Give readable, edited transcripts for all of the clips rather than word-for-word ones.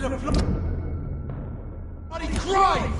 to the bloody grave!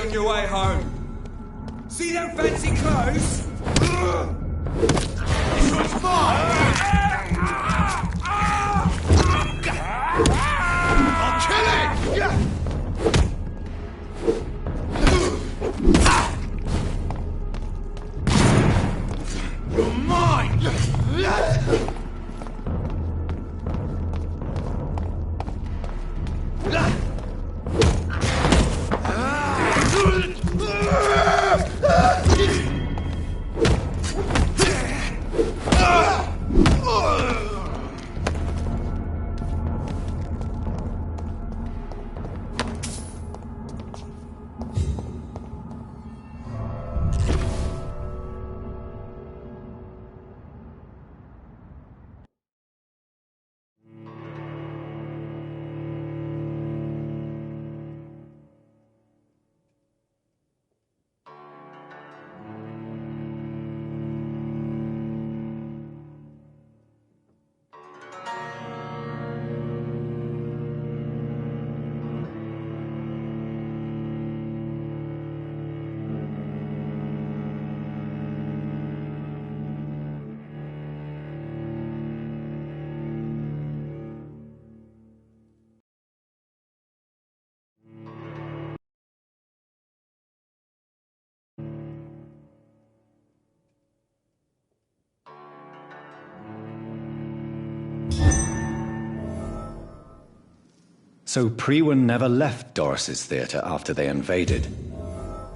On your way home. See them fancy clothes? This one's mine! I'll kill it! You're mine! So Prewen never left Doris's theatre after they invaded.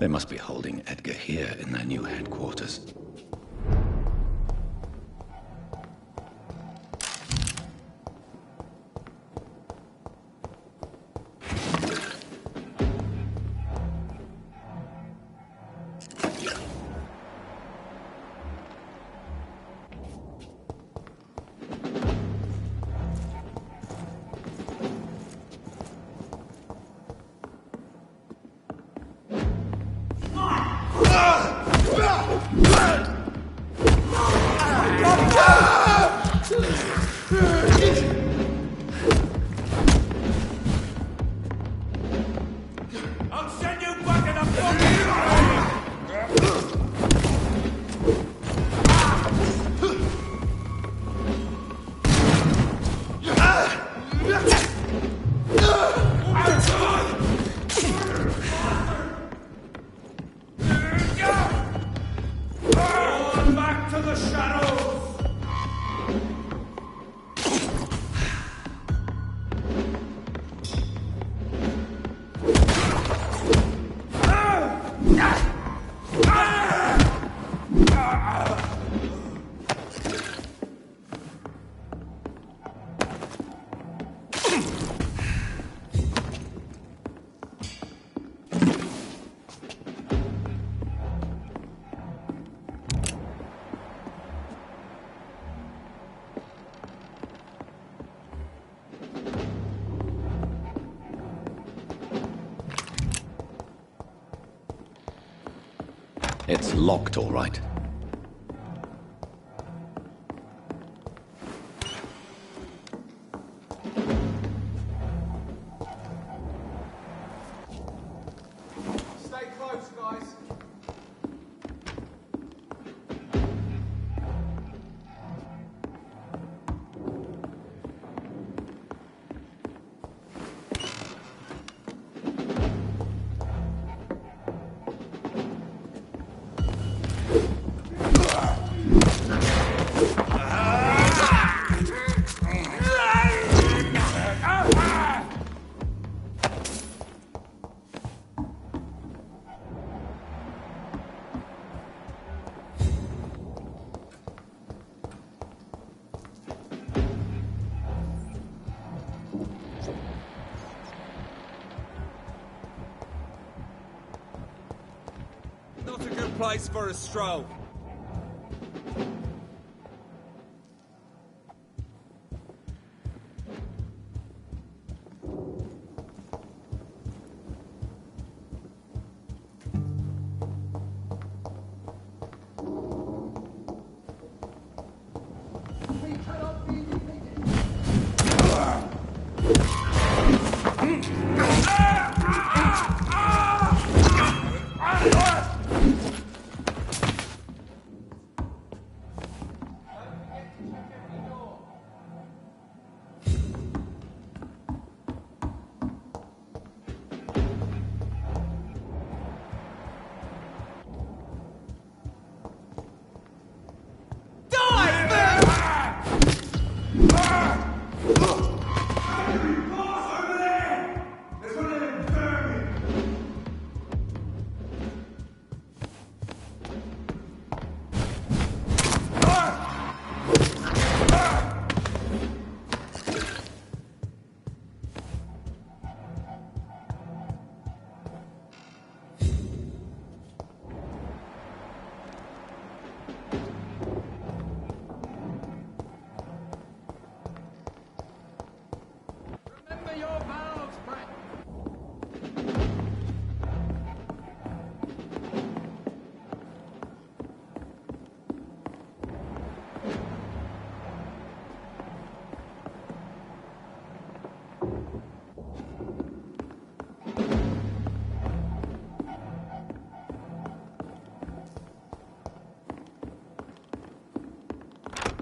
They must be holding Edgar here in their new headquarters. It's locked, all right. Not a good place for a stroll.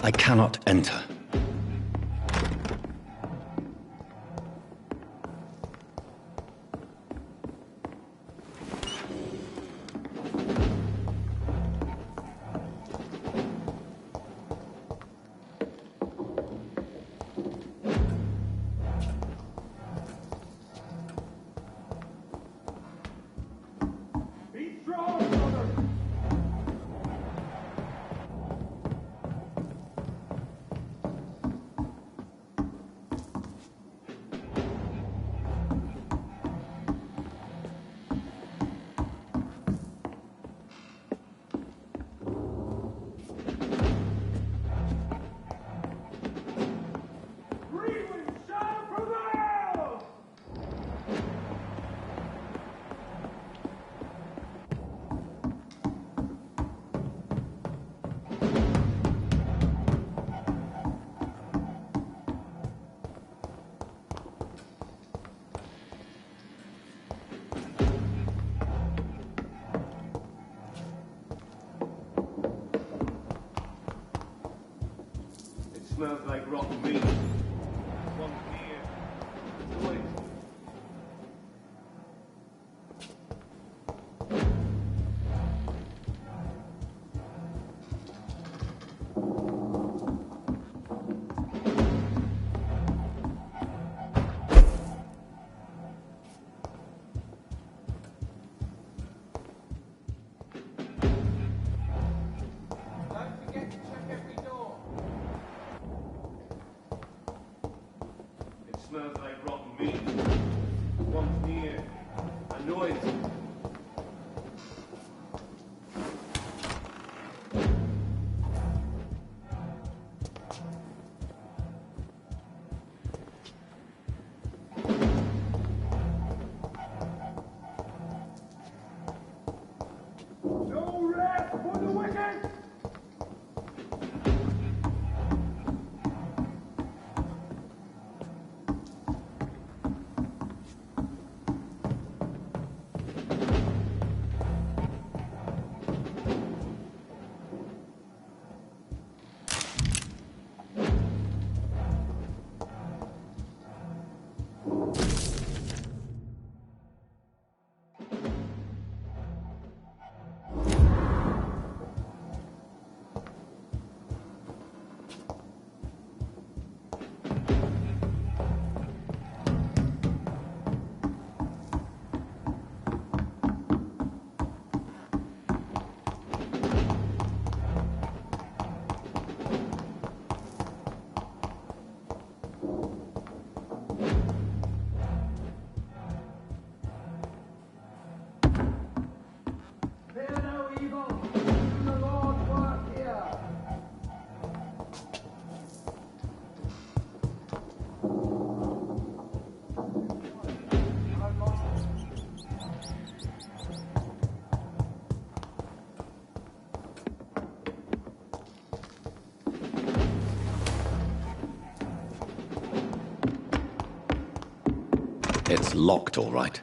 I cannot enter. Smells like rotten meat. One here. Wait. Don't forget to check every door. It smells like rotten meat. One's near. I know it. No rest for the wicked! It's locked, all right.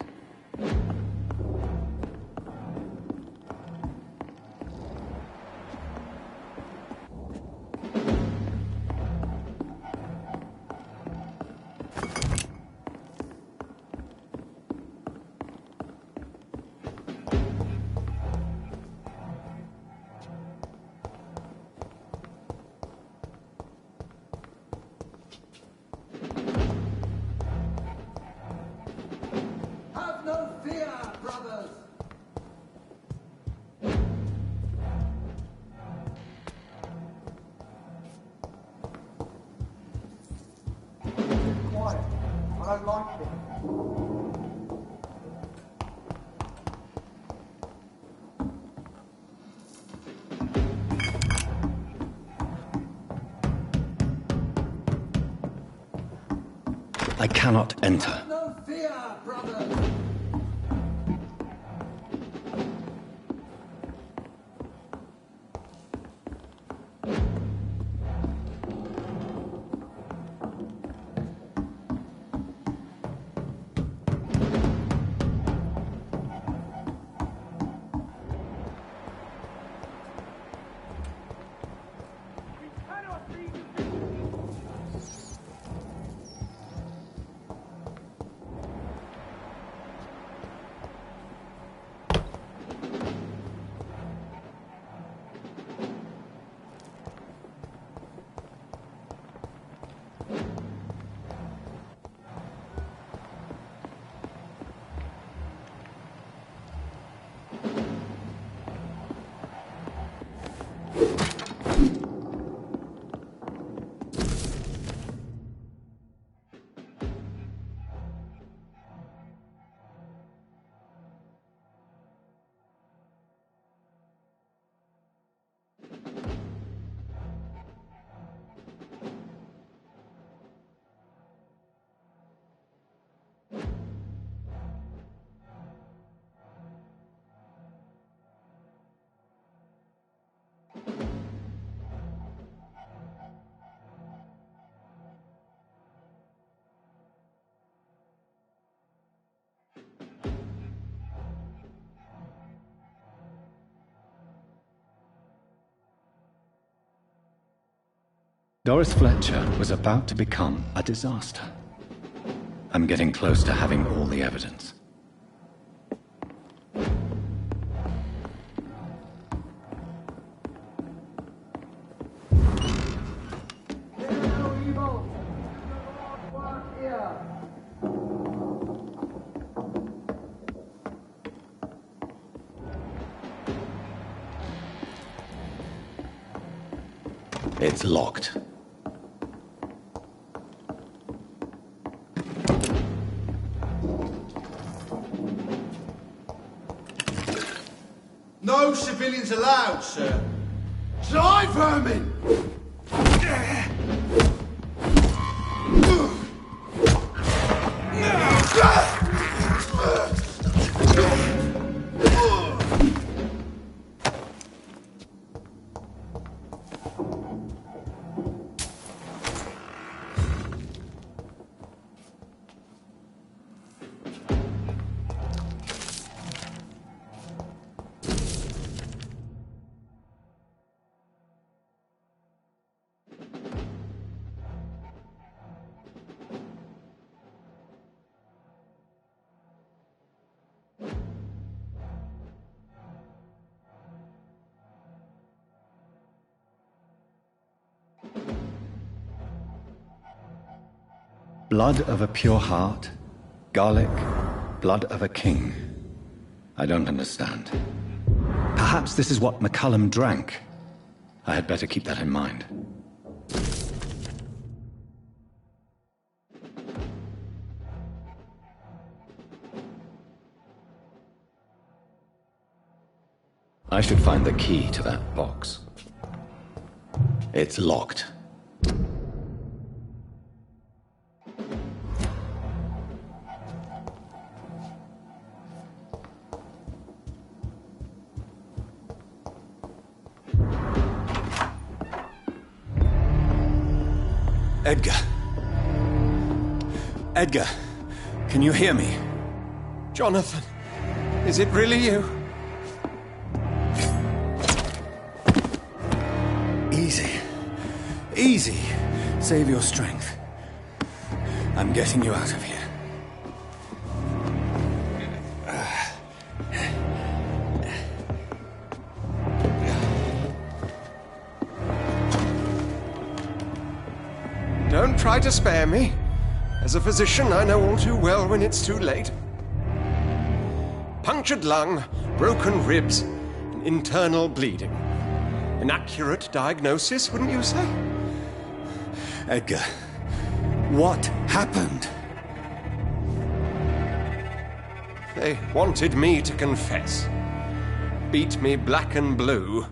Have no fear, brothers! Quiet. I don't like it. I cannot enter. No fear, brothers! Doris Fletcher was about to become a disaster. I'm getting close to having all the evidence. Fear no evil! The Lord work here! It's locked. No civilians allowed, sir. Die, vermin! Blood of a pure heart, garlic, blood of a king. I don't understand. Perhaps this is what McCullum drank. I had better keep that in mind. I should find the key to that box. It's locked. Edgar. Edgar. Can you hear me? Jonathan, is it really you? Easy. Easy. Save your strength. I'm getting you out of here. Don't try to spare me. As a physician, I know all too well when it's too late. Punctured lung, broken ribs, and internal bleeding. An accurate diagnosis, wouldn't you say? Edgar, what happened? They wanted me to confess. Beat me black and blue.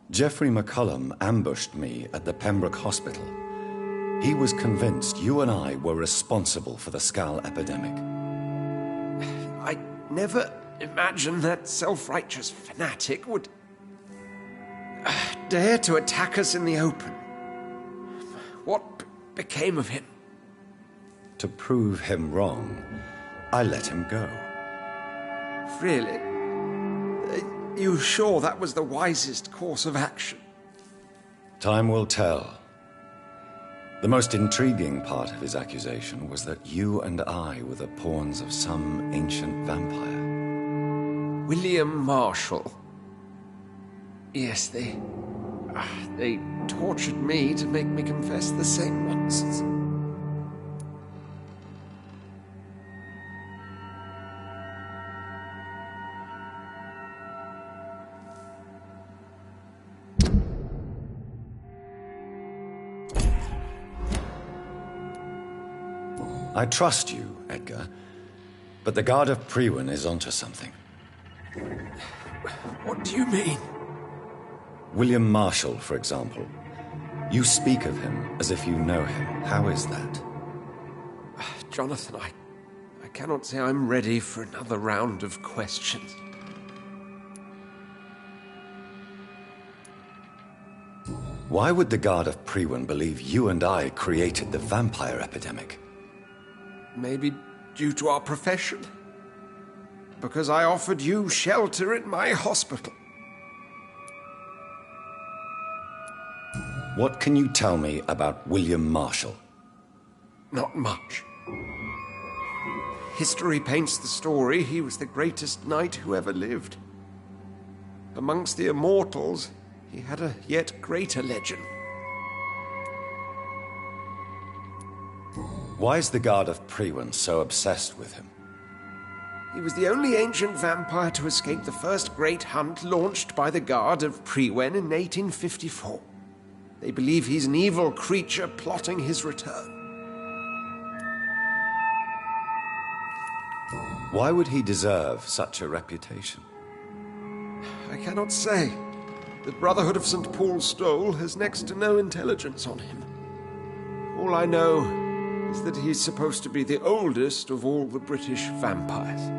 Geoffrey McCullum ambushed me at the Pembroke Hospital. He was convinced you and I were responsible for the Skal epidemic. I never imagined that self-righteous fanatic would dare to attack us in the open. What became of him? To prove him wrong, I let him go. Really? Are you sure that was the wisest course of action? Time will tell. The most intriguing part of his accusation was that you and I were the pawns of some ancient vampire. William Marshall. Yes, they tortured me to make me confess the same nonsense. I trust you, Edgar, but the Guard of Priwen is onto something. What do you mean? William Marshall, for example. You speak of him as if you know him. How is that? Jonathan, I cannot say I'm ready for another round of questions. Why would the Guard of Priwen believe you and I created the vampire epidemic? Maybe due to our profession. Because I offered you shelter in my hospital. What can you tell me about William Marshall? Not much. History paints the story he was the greatest knight who ever lived. Amongst the immortals, he had a yet greater legend. Why is the Guard of Priwen so obsessed with him? He was the only ancient vampire to escape the first great hunt launched by the Guard of Priwen in 1854. They believe he's an evil creature plotting his return. Why would he deserve such a reputation? I cannot say. The Brotherhood of St. Paul's Stole has next to no intelligence on him. All I know is that he's supposed to be the oldest of all the British vampires.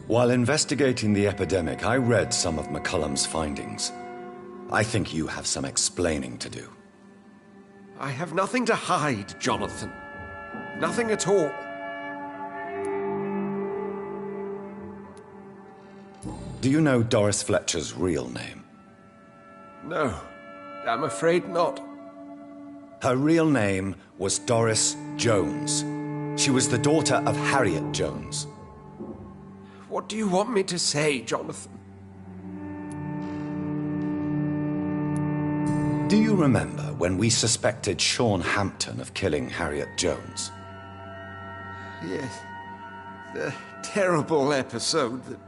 While investigating the epidemic, I read some of McCullum's findings. I think you have some explaining to do. I have nothing to hide, Jonathan. Nothing at all. Do you know Doris Fletcher's real name? No, I'm afraid not. Her real name was Doris Jones. She was the daughter of Harriet Jones. What do you want me to say, Jonathan? Do you remember when we suspected Sean Hampton of killing Harriet Jones? Yes. The terrible episode that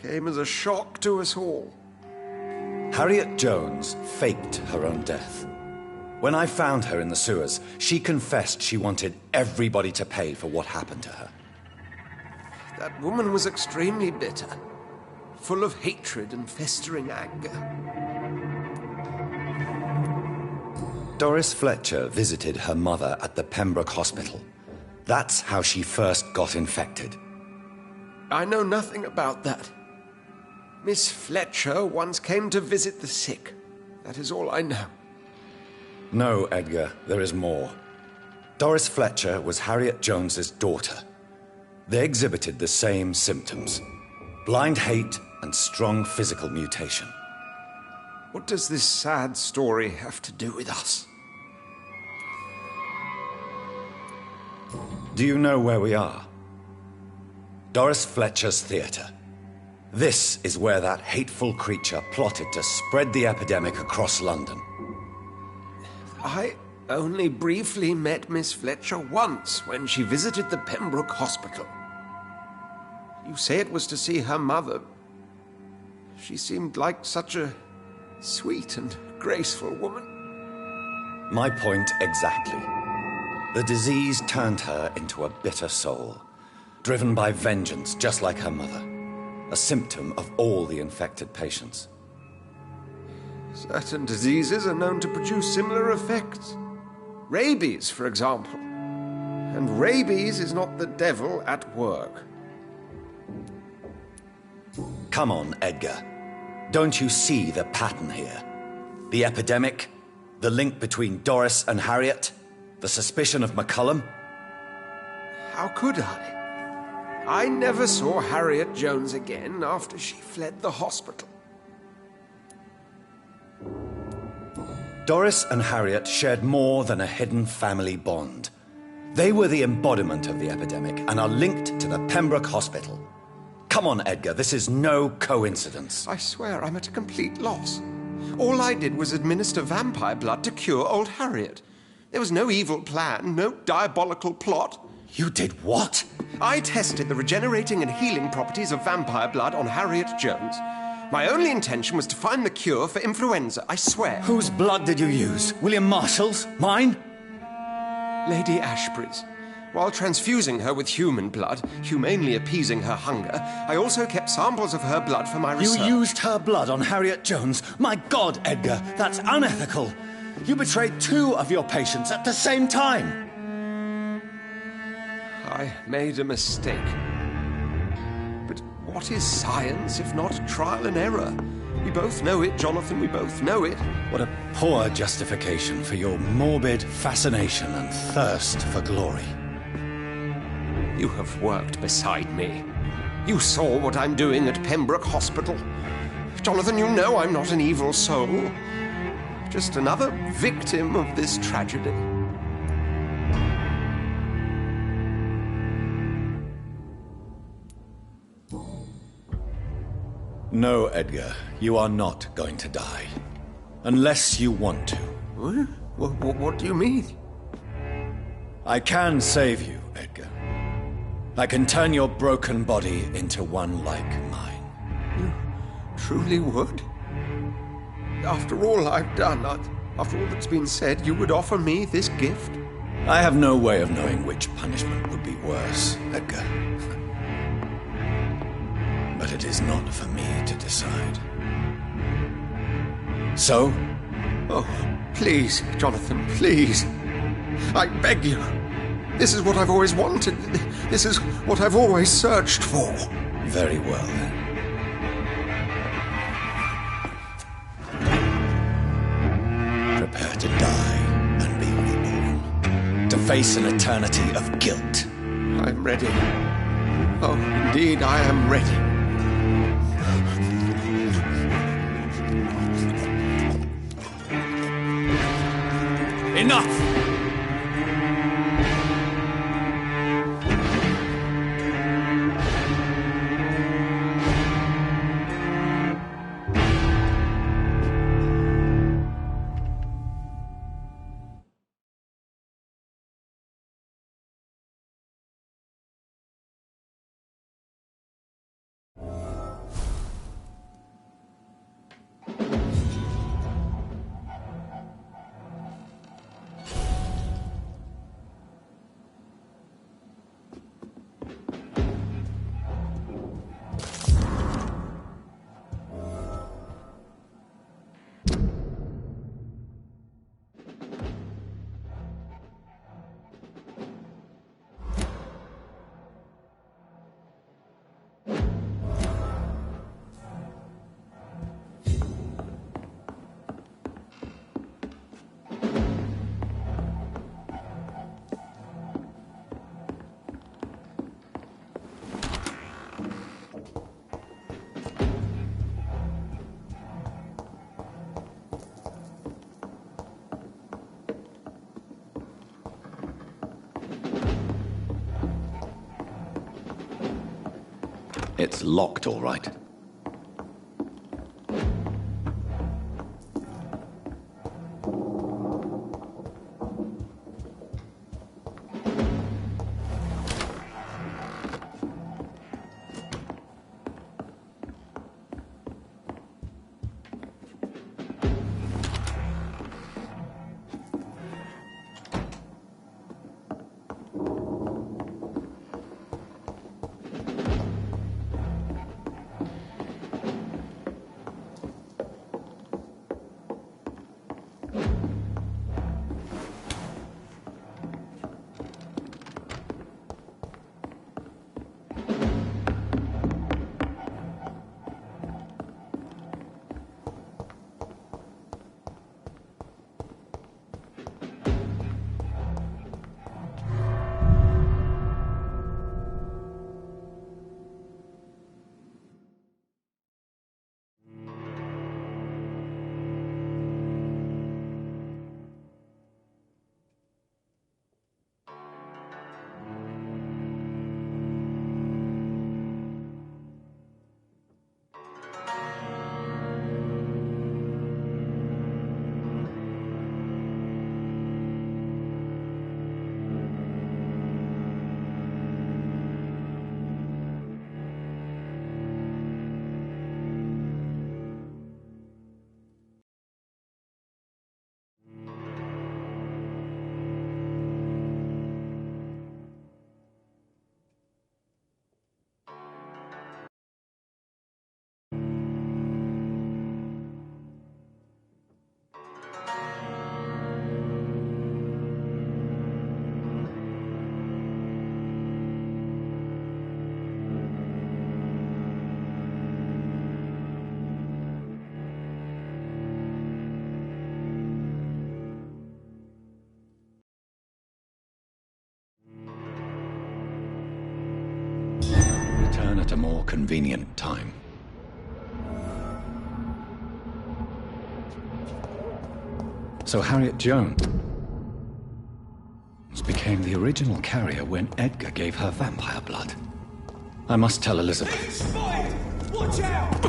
came as a shock to us all. Harriet Jones faked her own death. When I found her in the sewers, she confessed she wanted everybody to pay for what happened to her. That woman was extremely bitter, full of hatred and festering anger. Doris Fletcher visited her mother at the Pembroke Hospital. That's how she first got infected. I know nothing about that. Miss Fletcher once came to visit the sick. That is all I know. No, Edgar, there is more. Doris Fletcher was Harriet Jones's daughter. They exhibited the same symptoms: blind hate and strong physical mutation. What does this sad story have to do with us? Do you know where we are? Doris Fletcher's theatre. This is where that hateful creature plotted to spread the epidemic across London. I only briefly met Miss Fletcher once when she visited the Pembroke Hospital. You say it was to see her mother. She seemed like such a sweet and graceful woman. My point exactly. The disease turned her into a bitter soul, driven by vengeance just like her mother, a symptom of all the infected patients. Certain diseases are known to produce similar effects. Rabies, for example. And rabies is not the devil at work. Come on, Edgar. Don't you see the pattern here? The epidemic, the link between Doris and Harriet, the suspicion of McCullum? How could I? I never saw Harriet Jones again after she fled the hospital. Doris and Harriet shared more than a hidden family bond. They were the embodiment of the epidemic and are linked to the Pembroke Hospital. Come on, Edgar, this is no coincidence. I swear I'm at a complete loss. All I did was administer vampire blood to cure old Harriet. There was no evil plan, no diabolical plot. You did what? I tested the regenerating and healing properties of vampire blood on Harriet Jones. My only intention was to find the cure for influenza, I swear. Whose blood did you use? William Marshall's? Mine? Lady Ashbury's. While transfusing her with human blood, humanely appeasing her hunger, I also kept samples of her blood for my research. You used her blood on Harriet Jones? My God, Edgar, that's unethical. You betrayed 2 of your patients at the same time. I made a mistake. But what is science if not trial and error? We both know it, Jonathan, we both know it. What a poor justification for your morbid fascination and thirst for glory. You have worked beside me. You saw what I'm doing at Pembroke Hospital. Jonathan, you know I'm not an evil soul. Just another victim of this tragedy. No, Edgar, you are not going to die. Unless you want to. What do you mean? I can save you, Edgar. I can turn your broken body into one like mine. You truly would? After all I've done, after all that's been said, you would offer me this gift? I have no way of knowing which punishment would be worse, Edgar. But it is not for me to decide. So? Oh, please, Jonathan, please. I beg you. This is what I've always wanted. This is what I've always searched for. Very well, then. Prepare to die and be reborn. To face an eternity of guilt. I'm ready. Oh, indeed, I am ready. Enough! It's locked, all right. Return at a more convenient time. So Harriet Jones became the original carrier when Edgar gave her vampire blood. I must tell Elizabeth. Spotted! Watch out!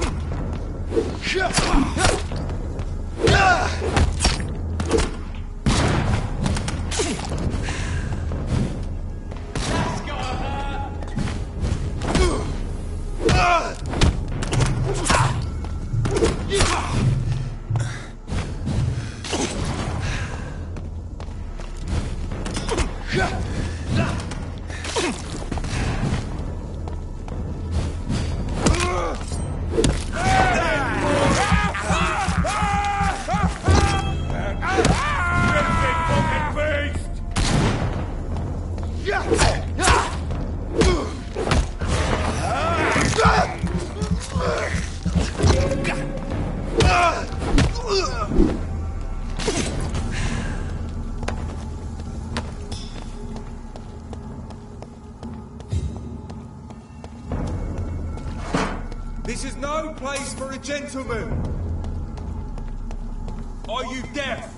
This is no place for a gentleman. Are you deaf?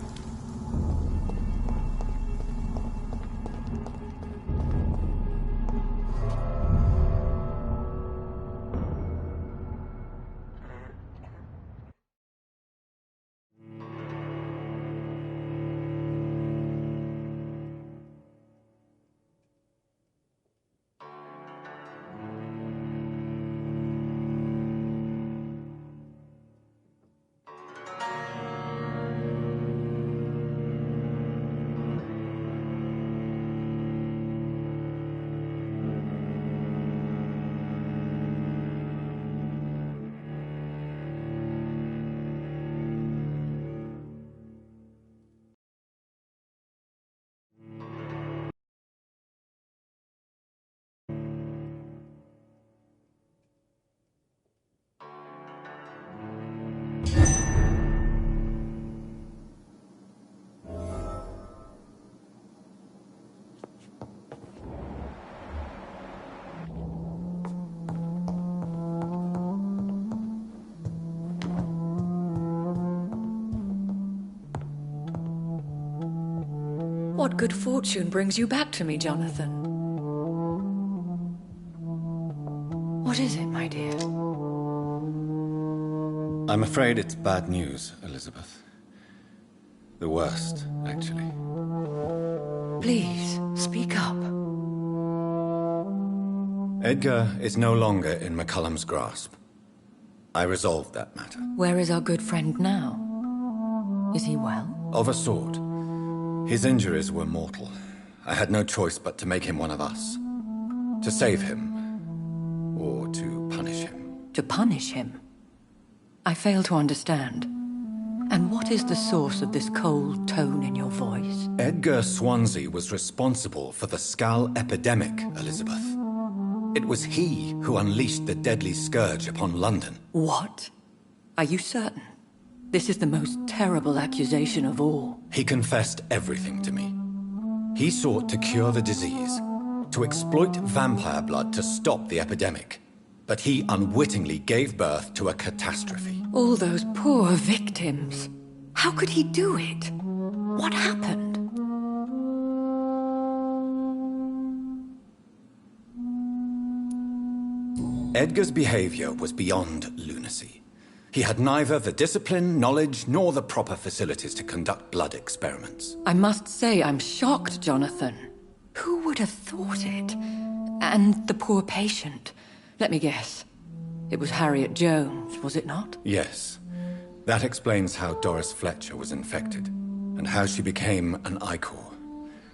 What good fortune brings you back to me, Jonathan? What is it, my dear? I'm afraid it's bad news, Elizabeth. The worst, actually. Please, speak up. Edgar is no longer in McCullum's grasp. I resolved that matter. Where is our good friend now? Is he well? Of a sort. His injuries were mortal. I had no choice but to make him one of us. To save him. Or to punish him. To punish him? I fail to understand. And what is the source of this cold tone in your voice? Edgar Swansea was responsible for the Skull epidemic, Elizabeth. It was he who unleashed the deadly scourge upon London. What? Are you certain? This is the most terrible accusation of all. He confessed everything to me. He sought to cure the disease, to exploit vampire blood to stop the epidemic. But he unwittingly gave birth to a catastrophe. All those poor victims. How could he do it? What happened? Edgar's behavior was beyond lunacy. He had neither the discipline, knowledge, nor the proper facilities to conduct blood experiments. I must say I'm shocked, Jonathan. Who would have thought it? And the poor patient. Let me guess. It was Harriet Jones, was it not? Yes. That explains how Doris Fletcher was infected, and how she became an Ichor.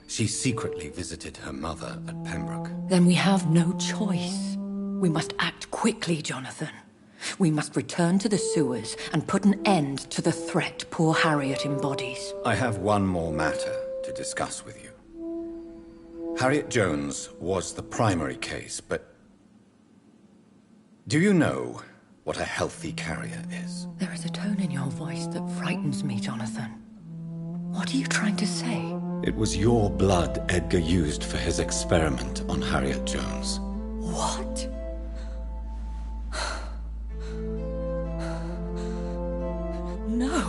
She secretly visited her mother at Pembroke. Then we have no choice. We must act quickly, Jonathan. We must return to the sewers and put an end to the threat poor Harriet embodies. I have one more matter to discuss with you. Harriet Jones was the primary case, but do you know what a healthy carrier is? There is a tone in your voice that frightens me, Jonathan. What are you trying to say? It was your blood Edgar used for his experiment on Harriet Jones. What? No.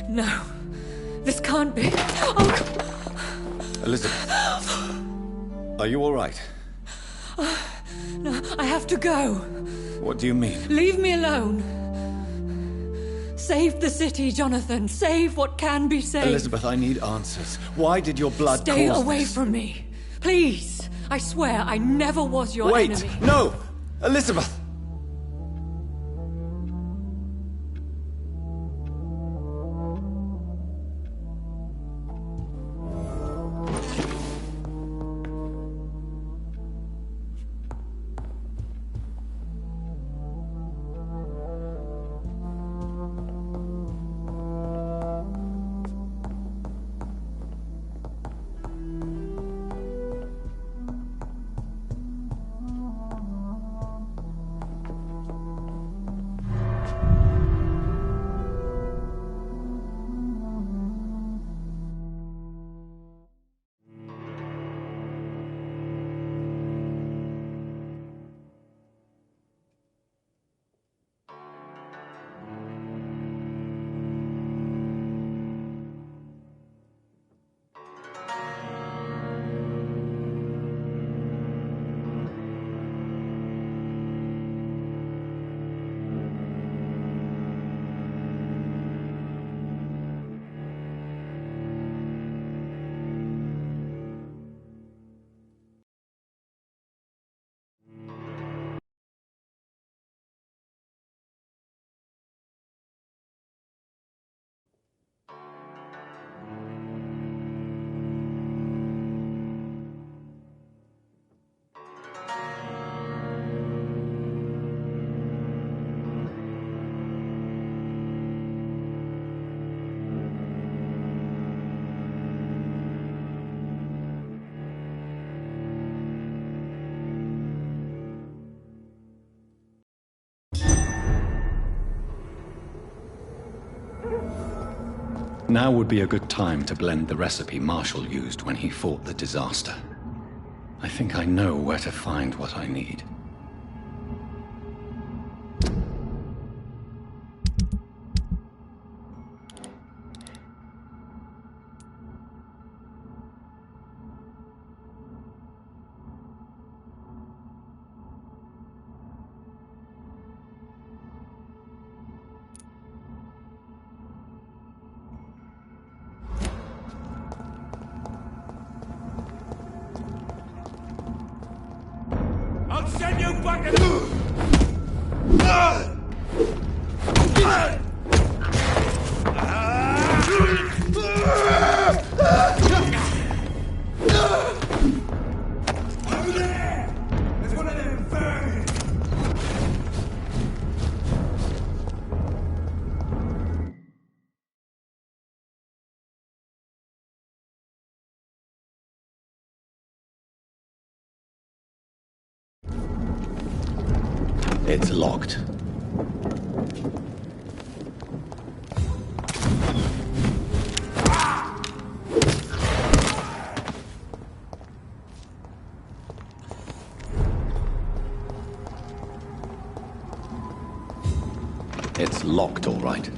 No. This can't be. Oh. Elizabeth, are you all right? No, I have to go. What do you mean? Leave me alone. Save the city, Jonathan. Save what can be saved. Elizabeth, I need answers. Why did your blood Stay cause away this? from me. Please. I swear I never was your Wait! enemy. No! Elizabeth! Now would be a good time to blend the recipe Marshall used when he fought the disaster. I think I know where to find what I need. I'll send you back to the... Over there! There's one of them vermin! It's locked. It's locked, all right.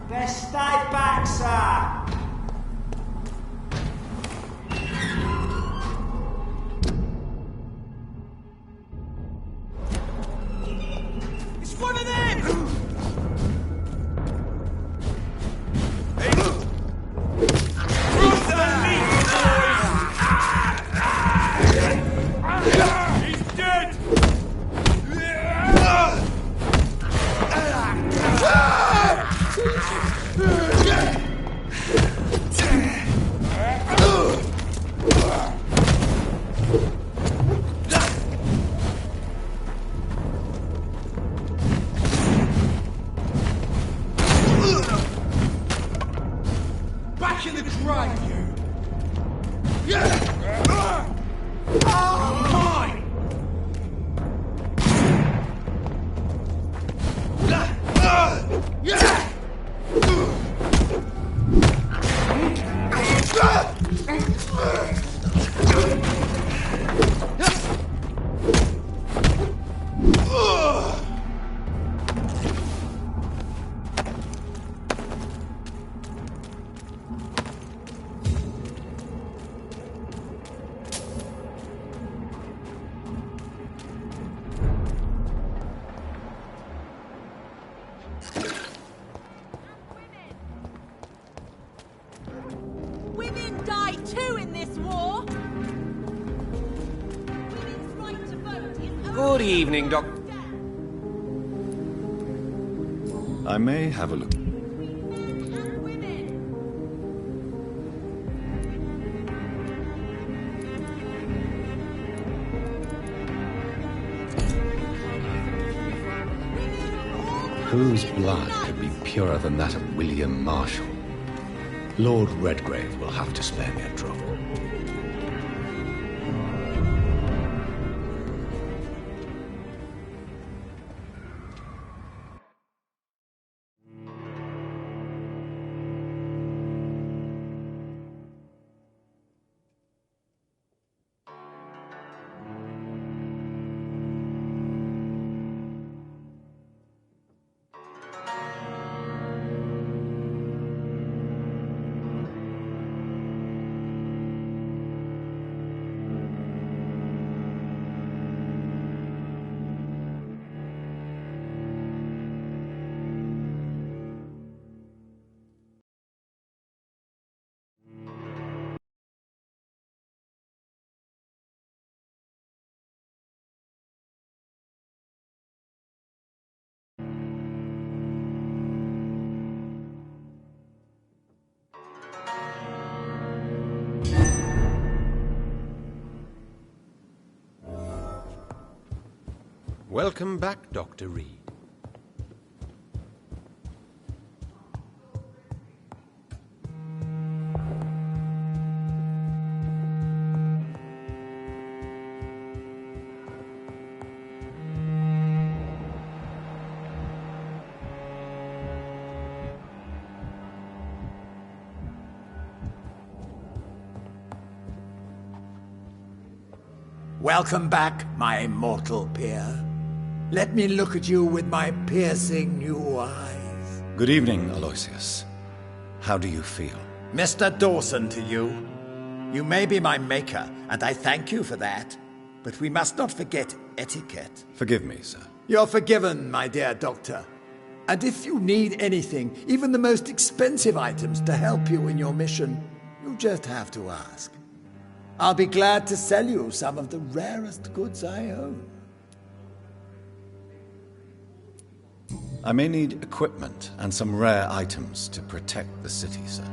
Best stay back, sir. It's one of them! Cross the meat, boys! He's dead! Back in the grave, you! Mine! Women die too in this war! Women's right to vote is Good evening, Doc. I may have a look. men and women. Whose blood could be purer than that of William Marshall? Lord Redgrave will have to spare me a drop. Welcome back, Dr. Reed. Welcome back, my mortal peer. Let me look at you with my piercing new eyes. Good evening, Aloysius. How do you feel? Mr. Dawson to you. You may be my maker, and I thank you for that. But we must not forget etiquette. Forgive me, sir. You're forgiven, my dear doctor. And if you need anything, even the most expensive items to help you in your mission, you just have to ask. I'll be glad to sell you some of the rarest goods I own. I may need equipment and some rare items to protect the city, sir.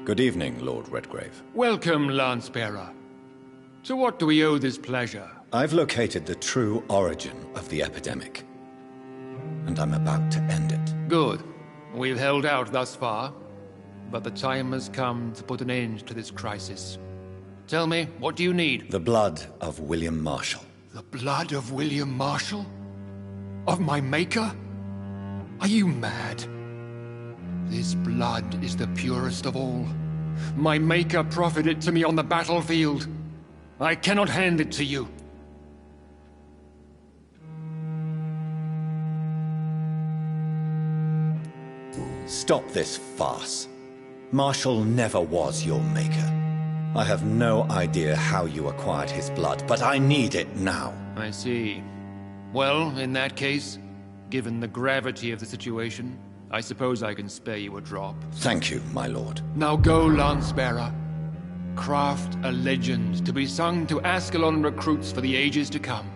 Good evening, Lord Redgrave. Welcome, Lance-Bearer. To what do we owe this pleasure? I've located the true origin of the epidemic, and I'm about to end it. Good. We've held out thus far, but the time has come to put an end to this crisis. Tell me, what do you need? The blood of William Marshall. The blood of William Marshall? Of my maker? Are you mad? This blood is the purest of all. My maker proffered it to me on the battlefield. I cannot hand it to you. Stop this farce. Marshall never was your maker. I have no idea how you acquired his blood, but I need it now. I see. Well, in that case, given the gravity of the situation, I suppose I can spare you a drop. Thank you, my lord. Now go, Lance-Bearer. Craft a legend to be sung to Ascalon recruits for the ages to come.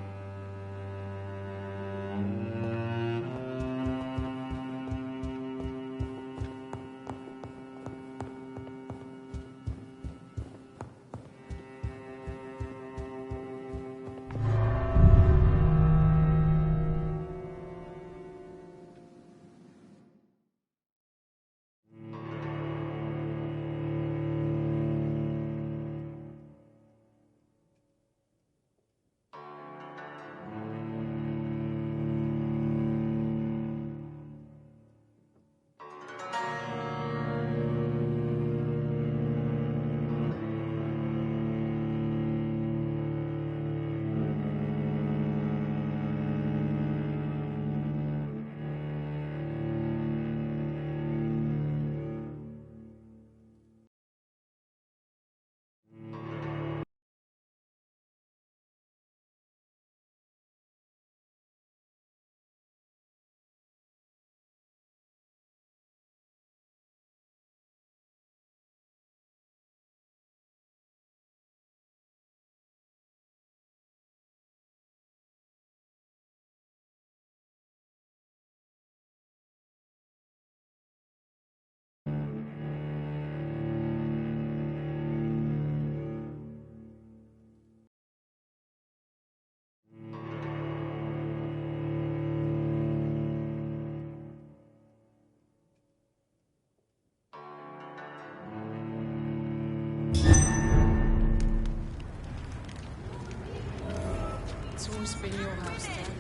It's always been your house, Dad,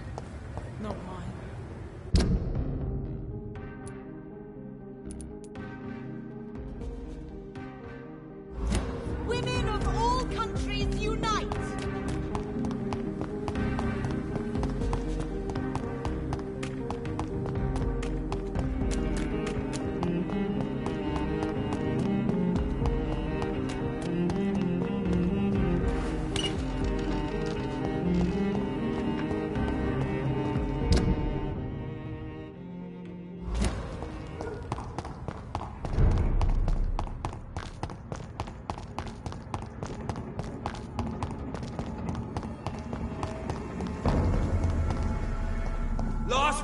not mine. Women of all countries unite!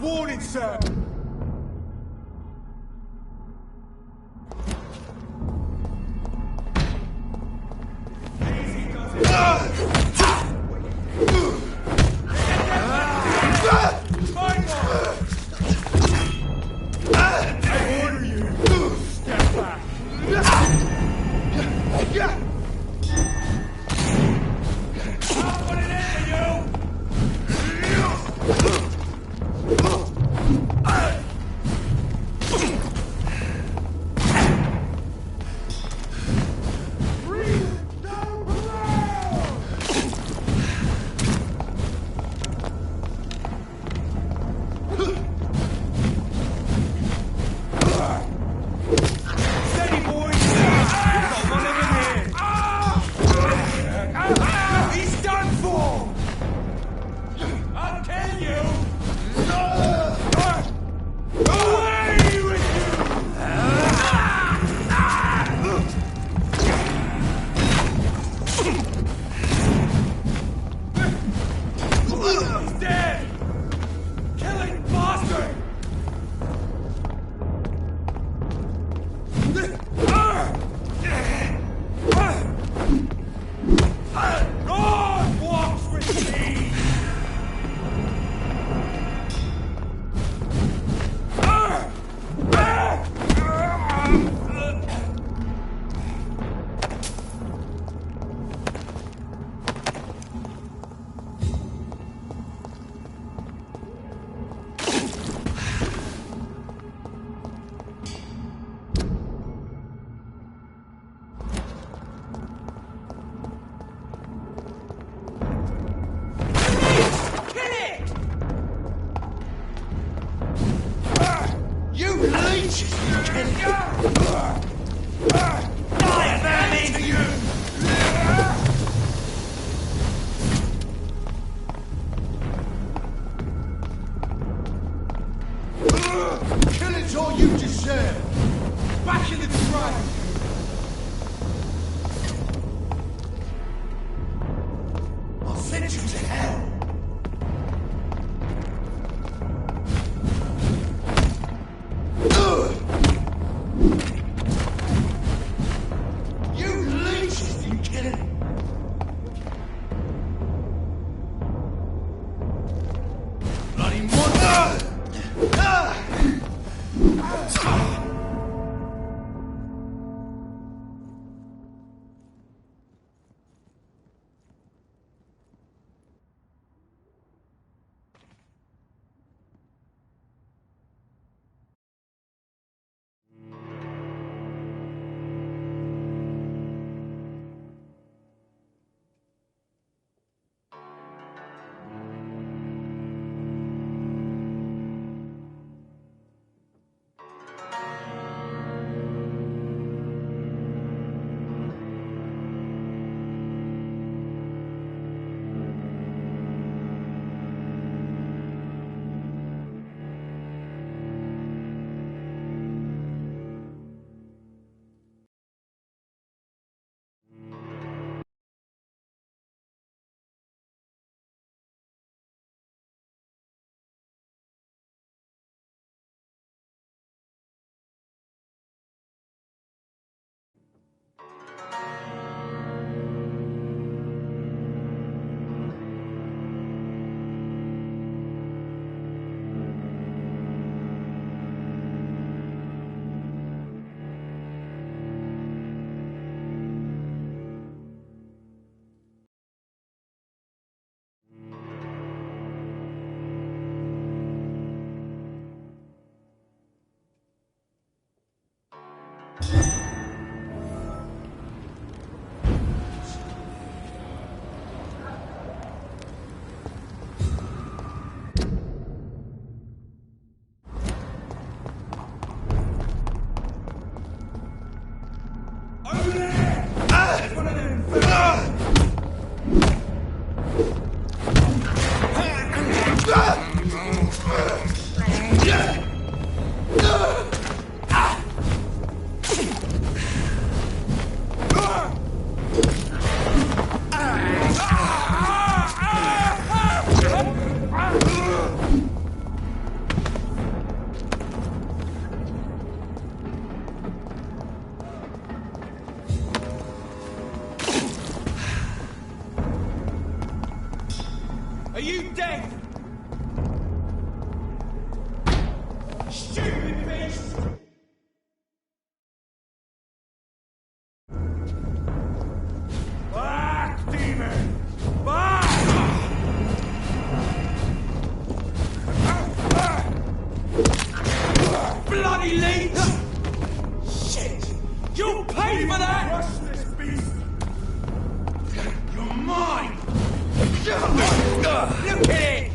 warning, sir! fucking death! Stupid beast! Back, demon! Back! Bloody leech! Shit! You'll pay for that! Crush this beast! You're mine! Look at it!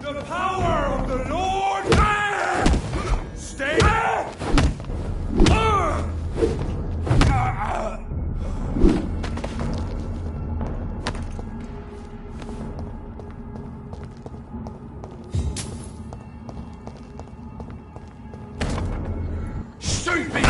The power of the Lord! Stay! Stupid!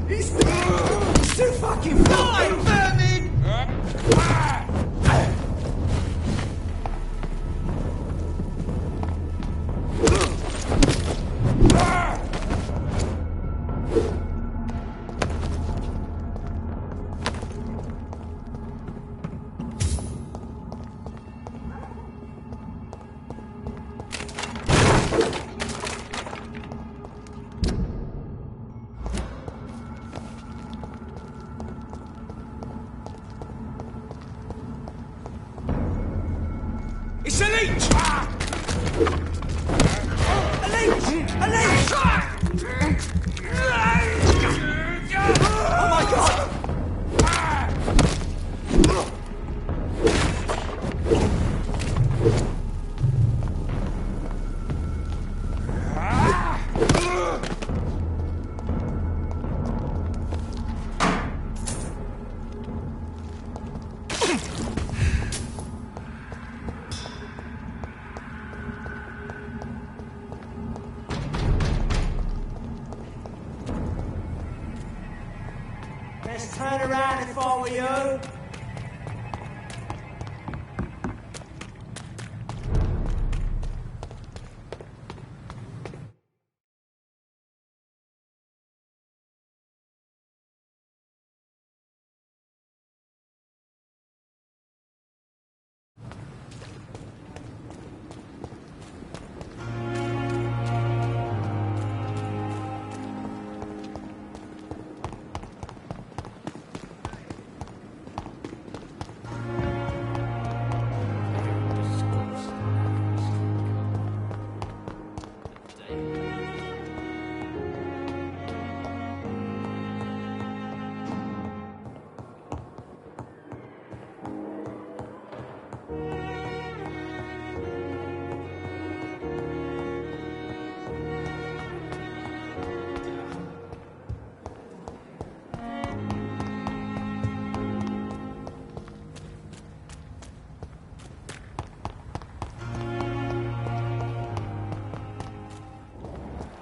He's too fucking fine, vermin! It's a leech! A leech! A leech! Oh my god! Let's turn around if I were you.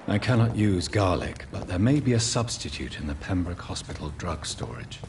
I cannot use garlic, but there may be a substitute in the Pembroke Hospital drug storage.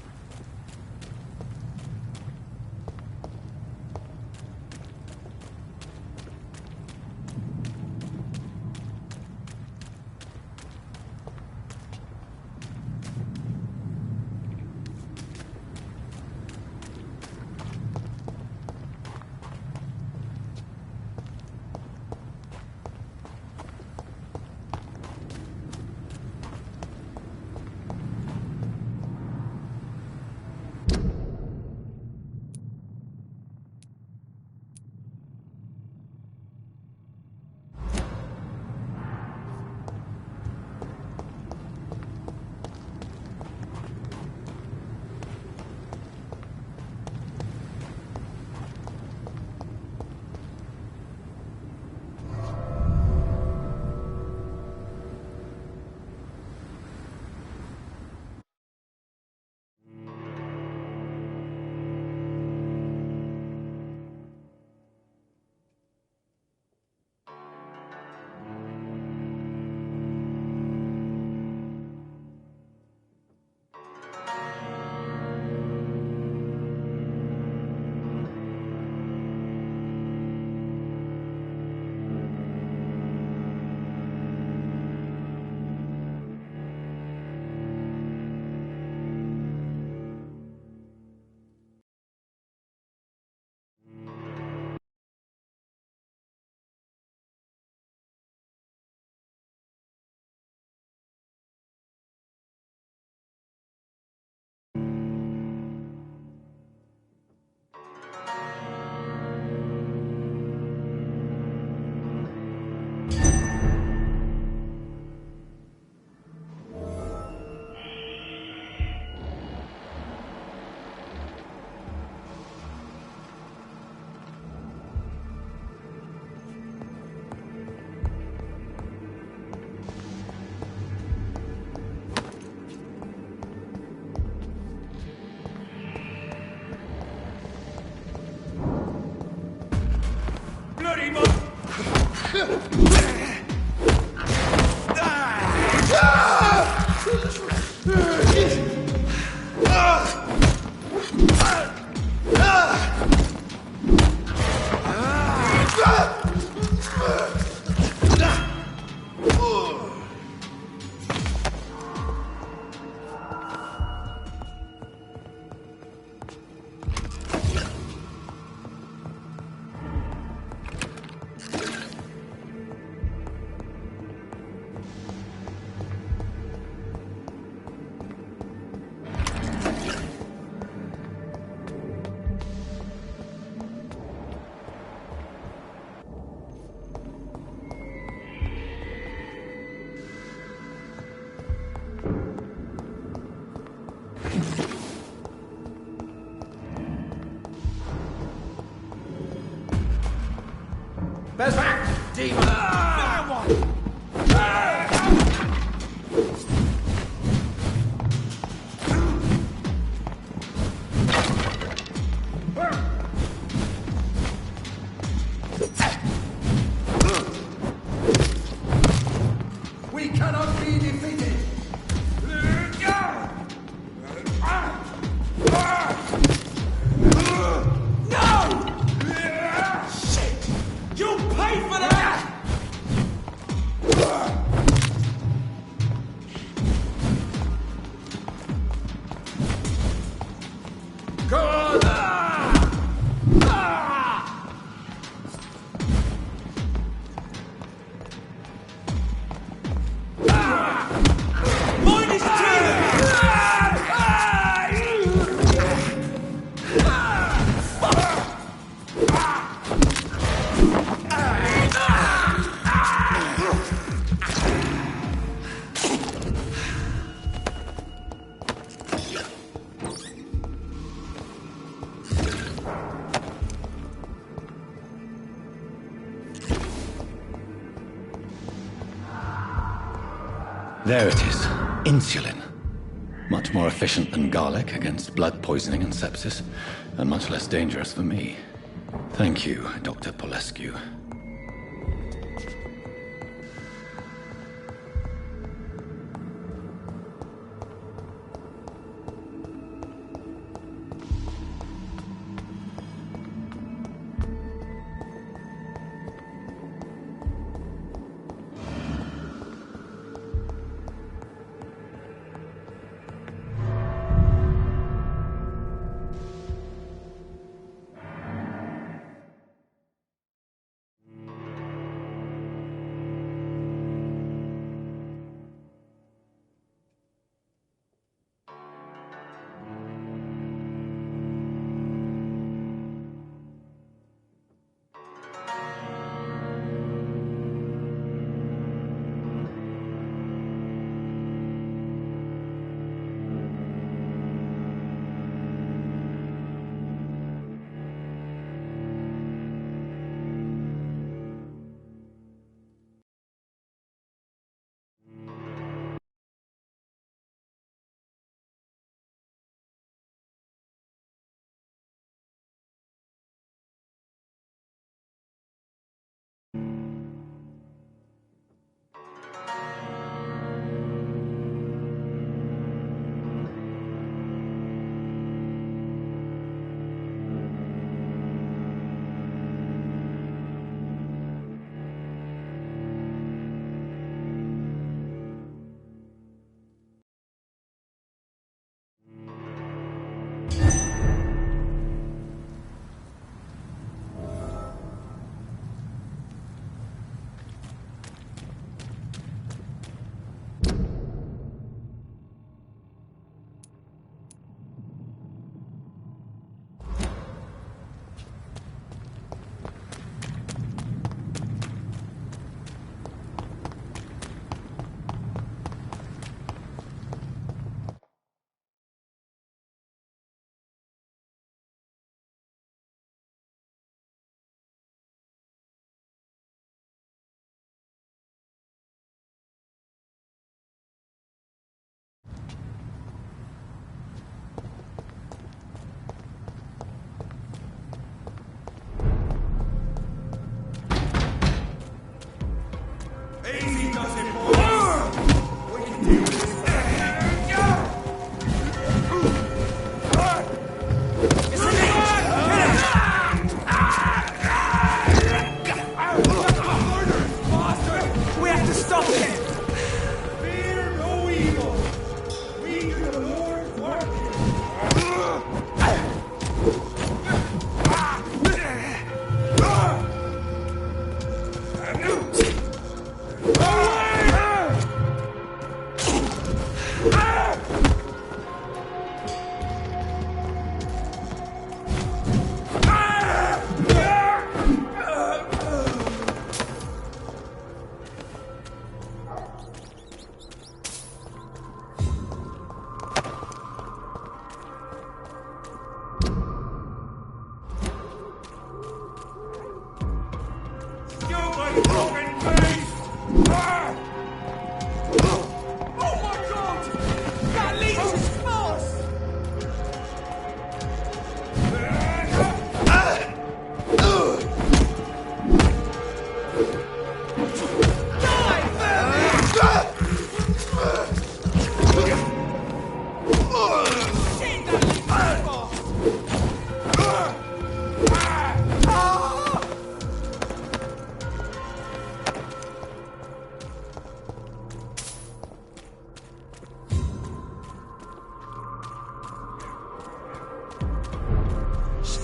Best back, demon! We cannot be defeated! You'll pay for that! Go on! Mine is too! There it is. Insulin. Much more efficient than garlic against blood poisoning and sepsis, and much less dangerous for me. Thank you, Dr. Polescu.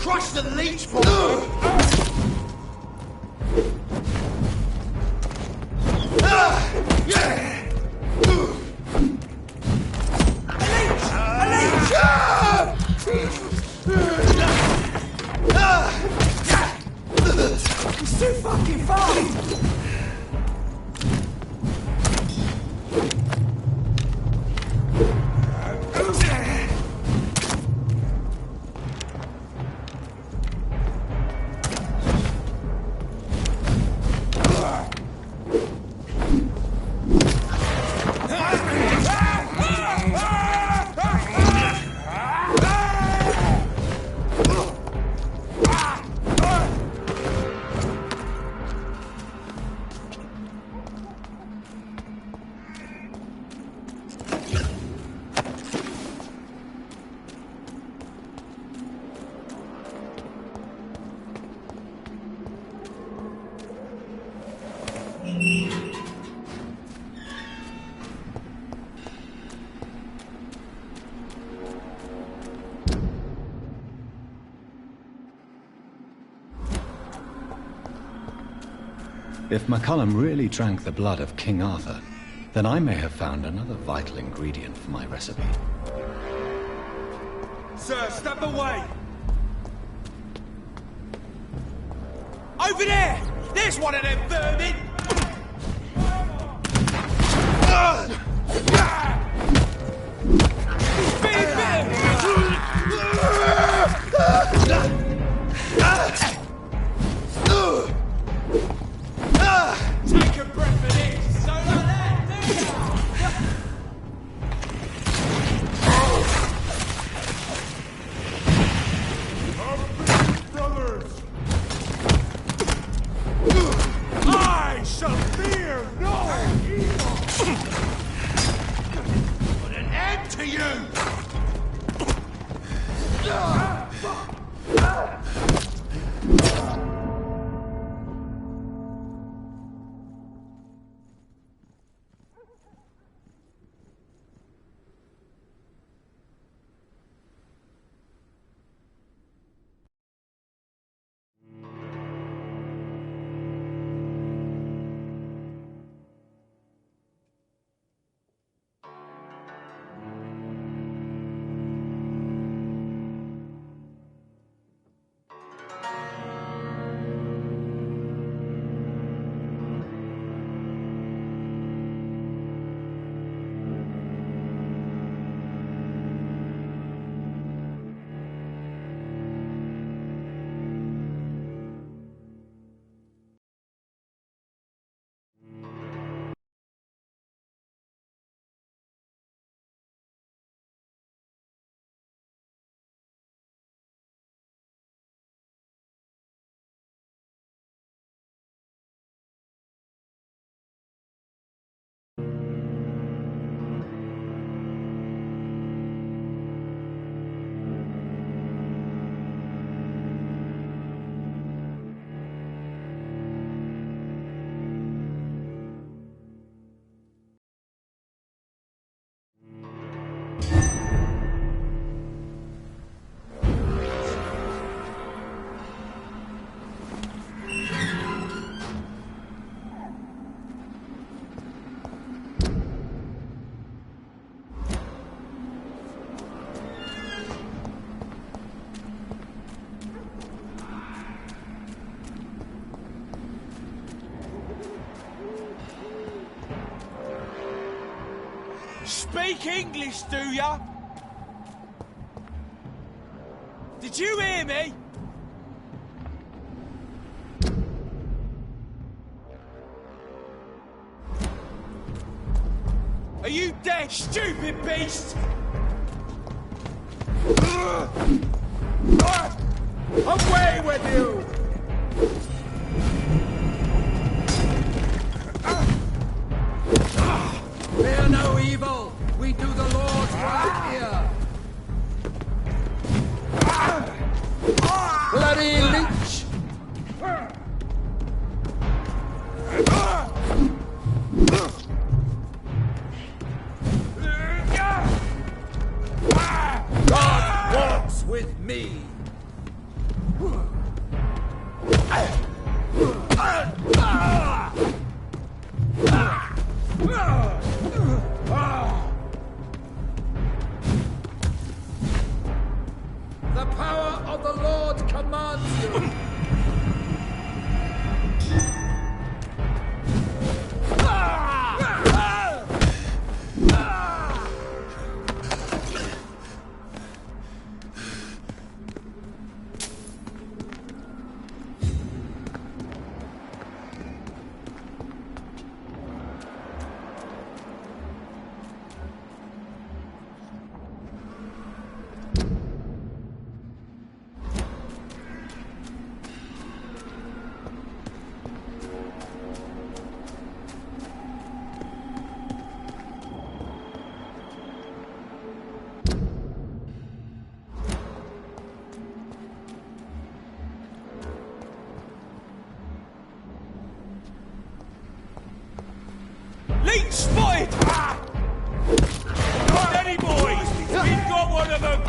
Crush the leech for me! It's too fucking fast! If McCullum really drank the blood of King Arthur, then I may have found another vital ingredient for my recipe. Sir, step away! Over there! There's one of them vermin! He's being bitten! Take a breath of this! So like that, do brothers! I shall fear no evil! Put an end to you! Speak English, do ya? Did you hear me? Stupid beast! Away with you! Fear no evil! We do the Lord's work here! Bloody leech! God walks with me! The power of the Lord commands you! Leech spotted! Steady, boys! We've got one of them!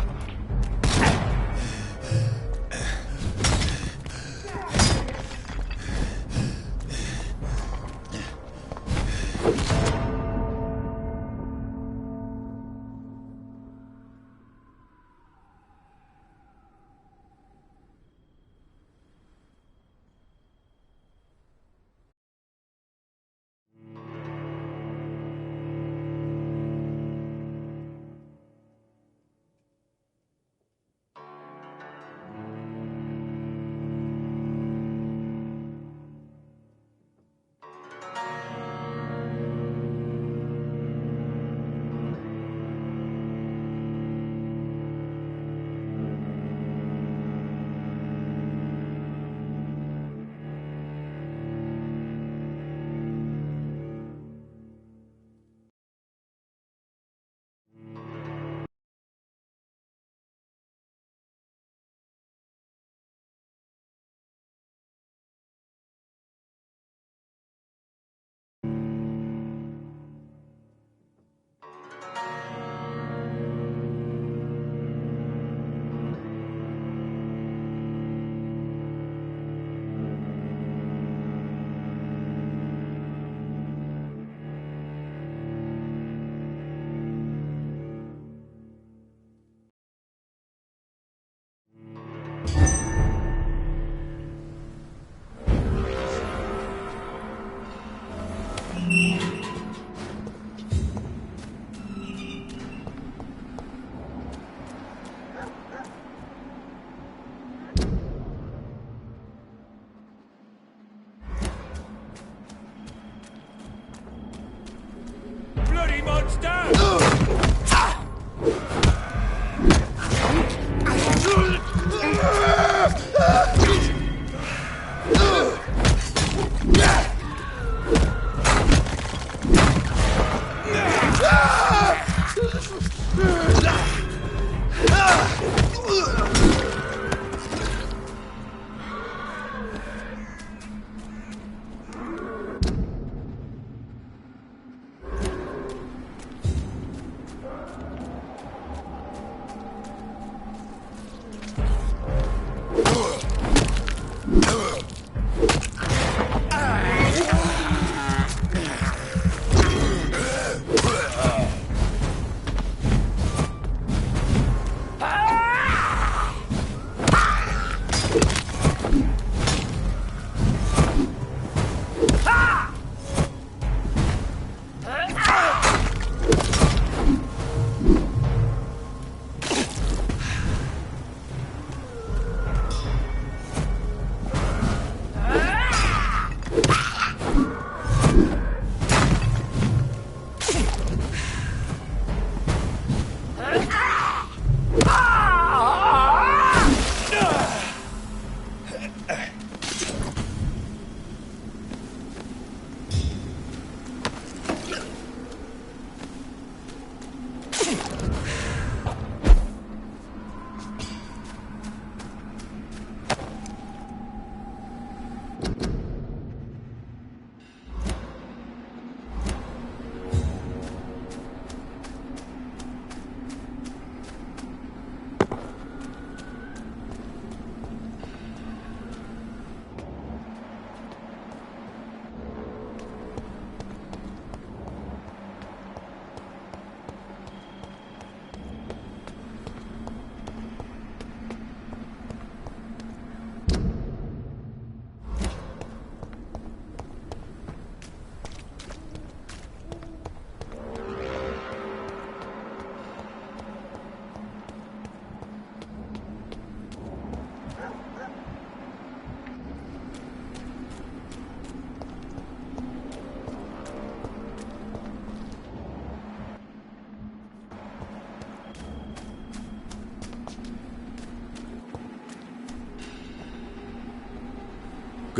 Bloody monster!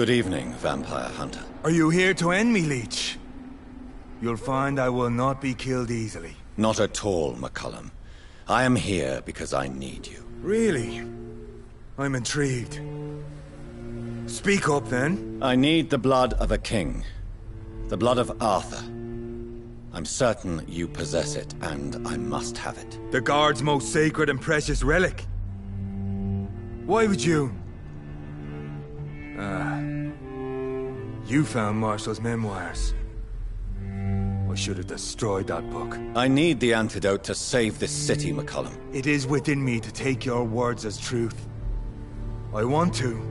Good evening, Vampire Hunter. Are you here to end me, Leech? You'll find I will not be killed easily. Not at all, McCullum. I am here because I need you. Really? I'm intrigued. Speak up, then. I need the blood of a king. The blood of Arthur. I'm certain you possess it, and I must have it. The Guard's most sacred and precious relic. Why would you? You found Marshall's memoirs. I should have destroyed that book. I need the antidote to save this city, McCullum. It is within me to take your words as truth. I want to,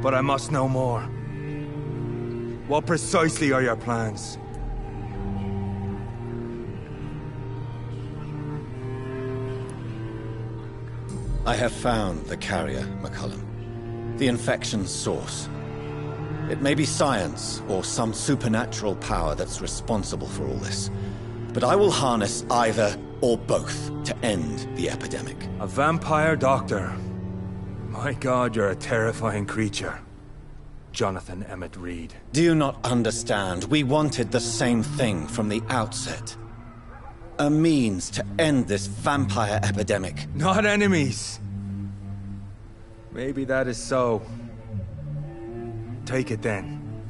but I must know more. What precisely are your plans? I have found the carrier, McCullum. The infection's source. It may be science, or some supernatural power that's responsible for all this. But I will harness either or both to end the epidemic. A vampire doctor. My God, you're a terrifying creature. Jonathan Emmett Reed. Do you not understand? We wanted the same thing from the outset. A means to end this vampire epidemic. Not enemies. Maybe that is so. Take it then.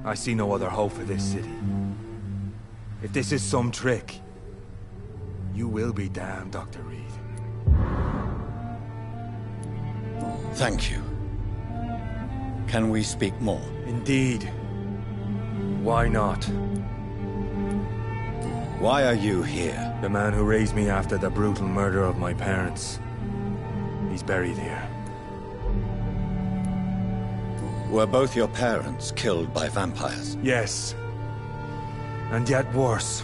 I see no other hope for this city. If this is some trick, you will be damned, Dr. Reed. Thank you. Can we speak more? Indeed. Why not? Why are you here? The man who raised me after the brutal murder of my parents. He's buried here. Were both your parents killed by vampires? Yes. And yet worse.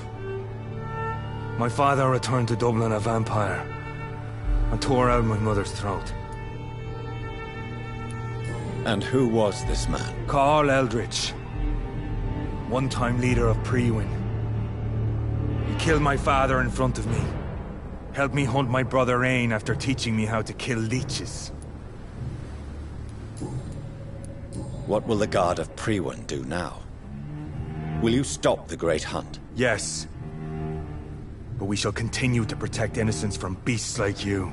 My father returned to Dublin a vampire and tore out my mother's throat. And who was this man? Carl Eldritch. One-time leader of Prewin. He killed my father in front of me. Helped me hunt my brother Ain after teaching me how to kill leeches. What will the Guard of Prewin do now? Will you stop the Great Hunt? Yes. But we shall continue to protect innocents from beasts like you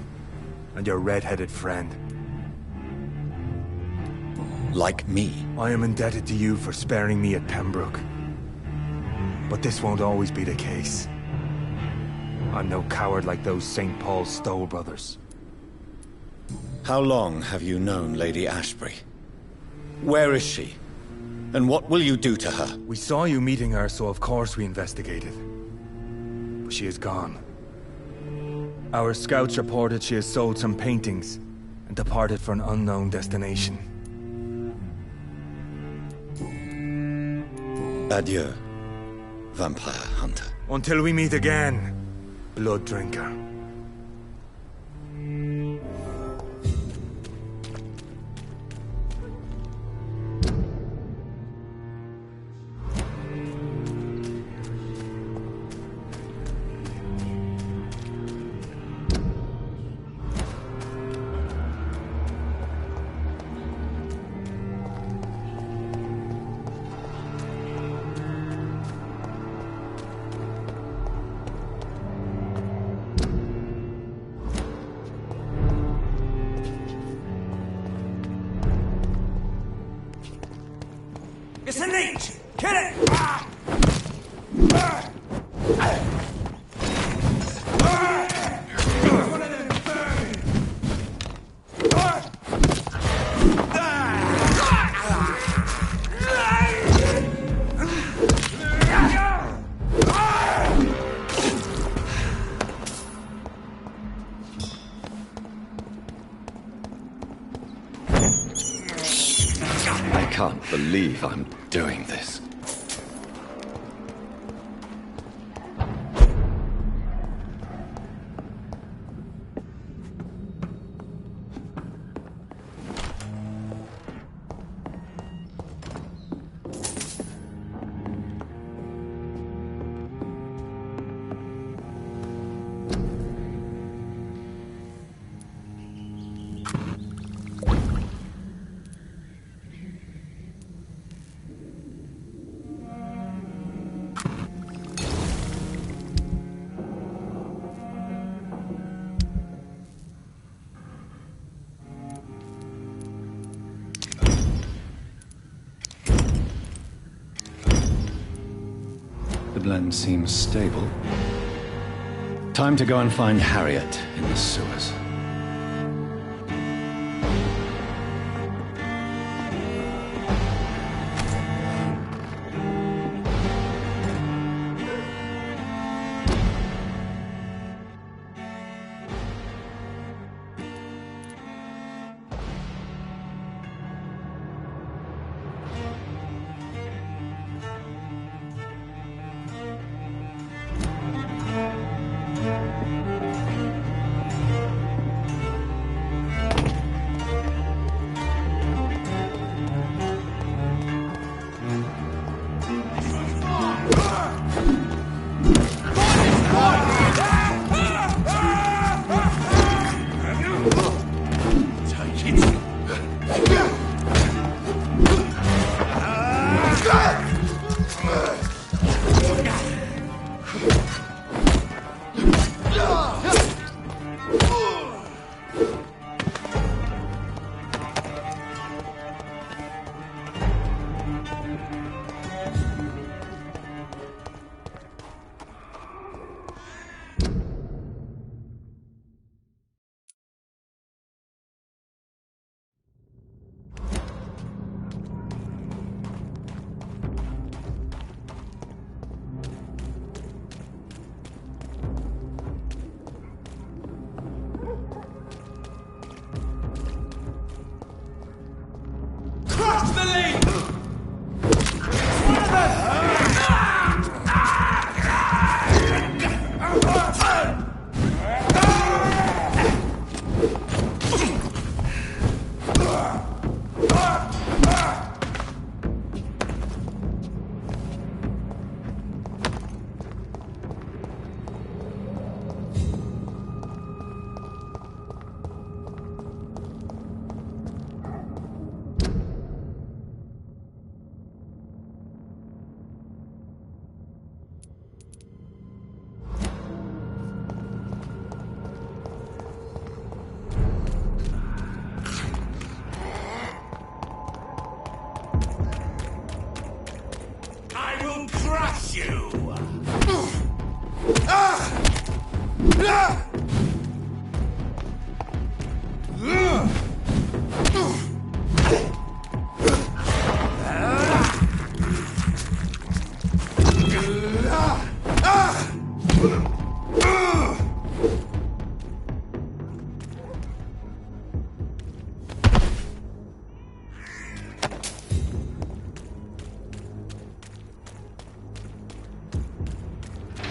and your red-headed friend. Like me? I am indebted to you for sparing me at Pembroke. But this won't always be the case. I'm no coward like those St. Paul Stoll brothers. How long have you known Lady Ashbury? Where is she? And what will you do to her? We saw you meeting her, so of course we investigated. But she is gone. Our scouts reported she has sold some paintings and departed for an unknown destination. Adieu, Vampire Hunter. Until we meet again, Blood Drinker. It's a leech! Kill it! I can't believe I'm doing this. blend seems stable. Time to go and find Harriet in the sewers.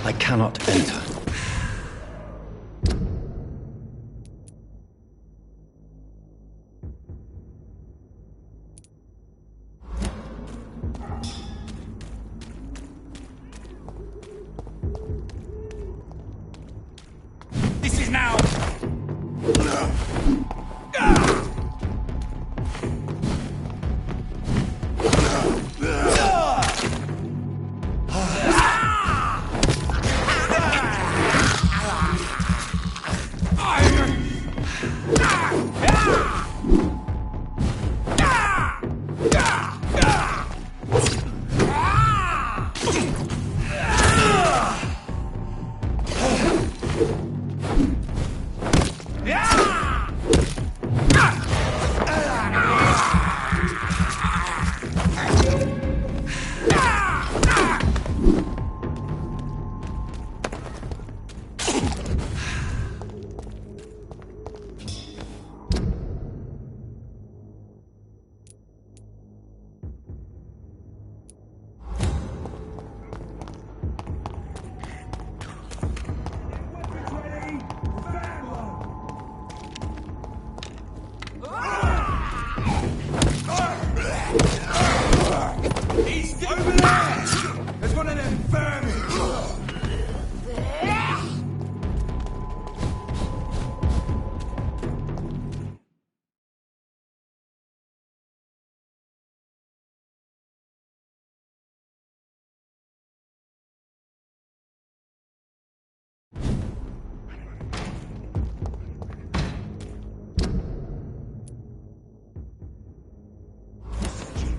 I cannot enter. This is now.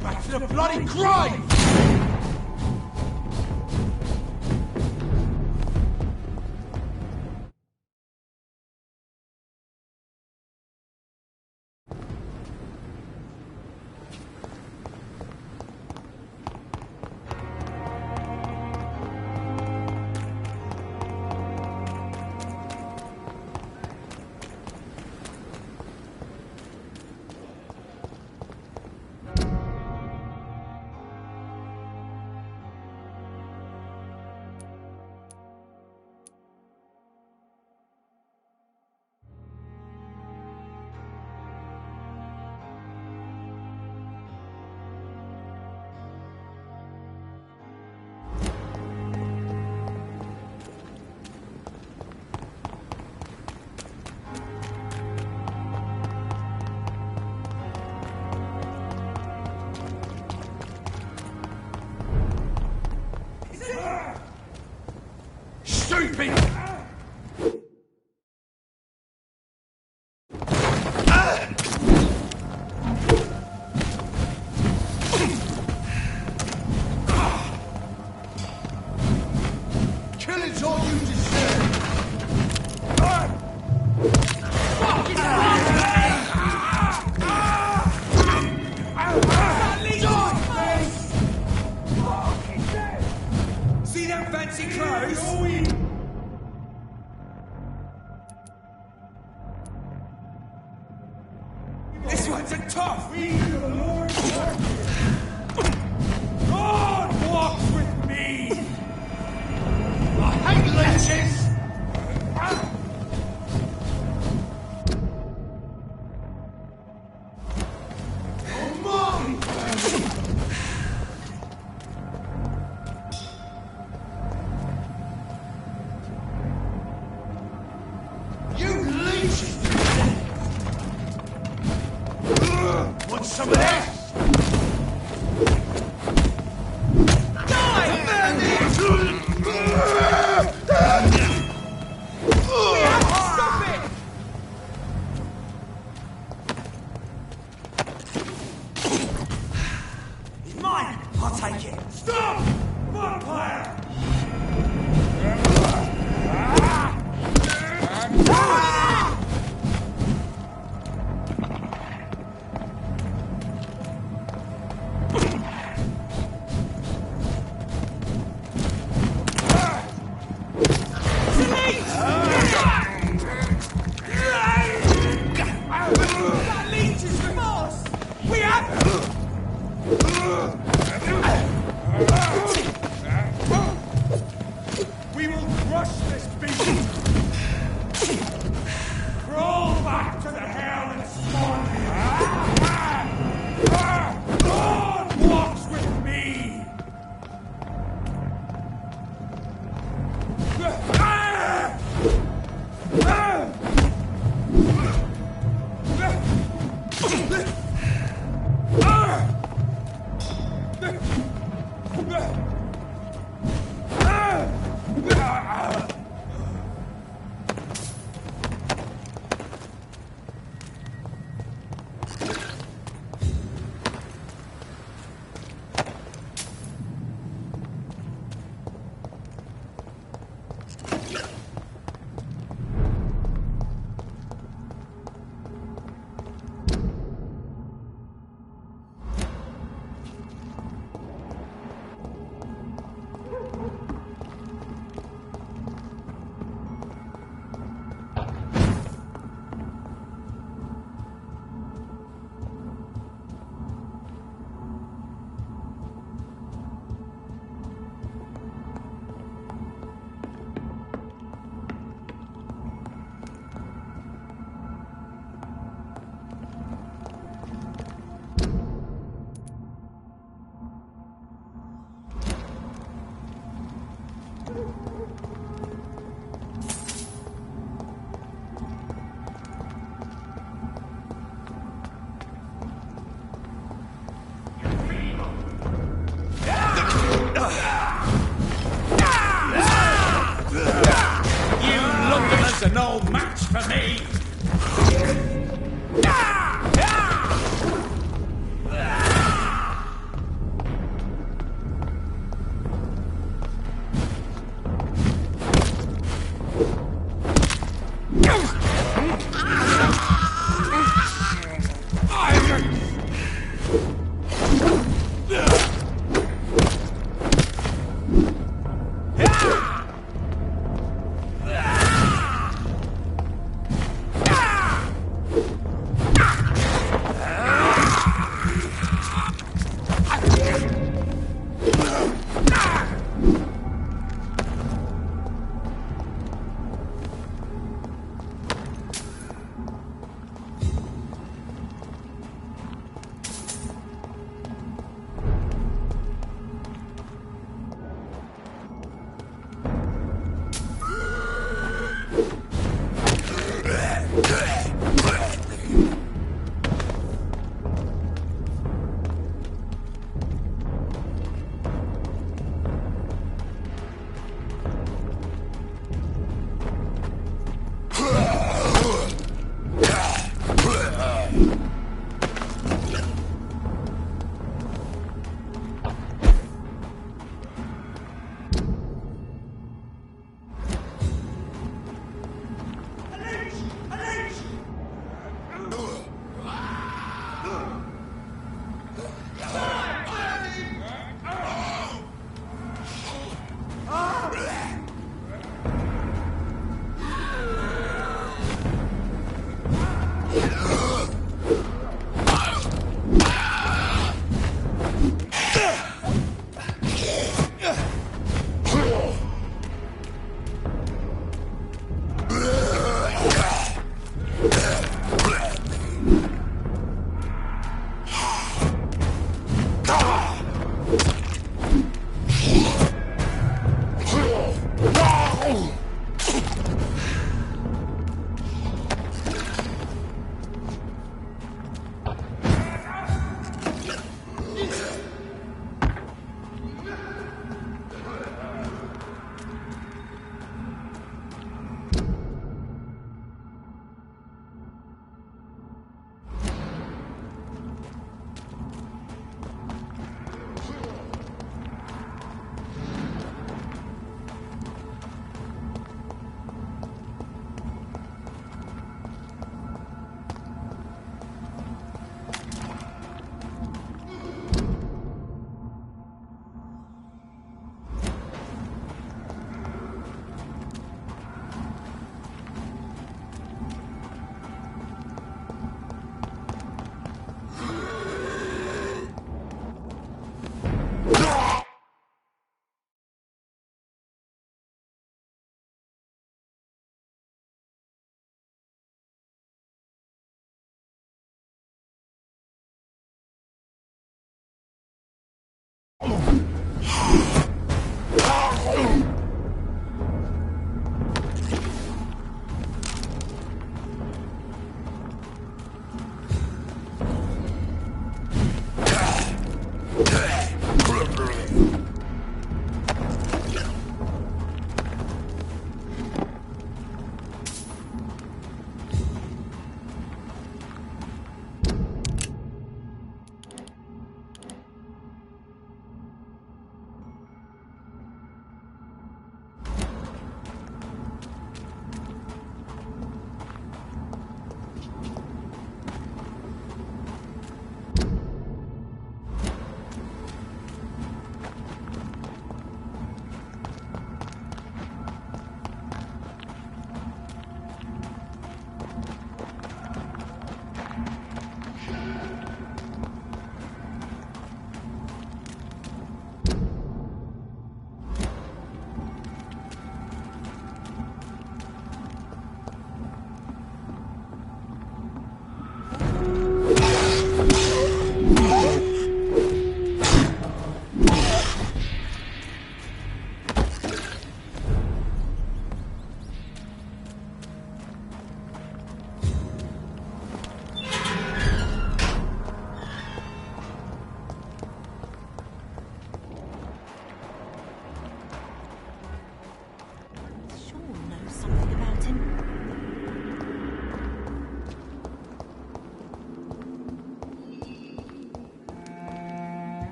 Back to the bloody grind! It's a tough. We the Lord God walks with me. I hate leeches. Want some of this? Mine! I'll take it! Stop! Vampire!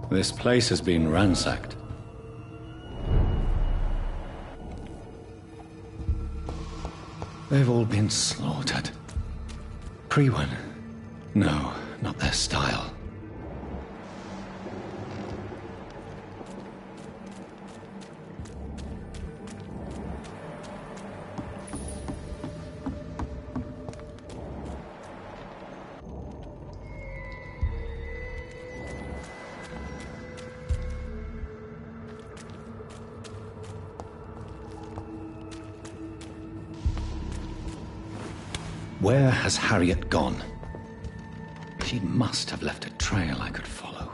This place has been ransacked. They've all been slaughtered. Priwen. No, not their style. Where has Harriet gone? She must have left a trail I could follow.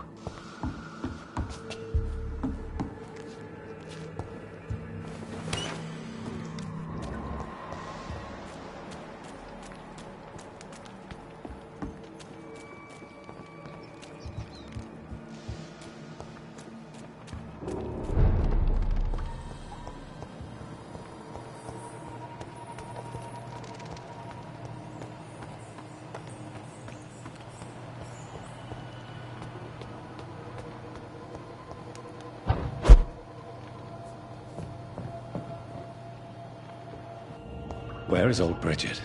Where is old Bridget?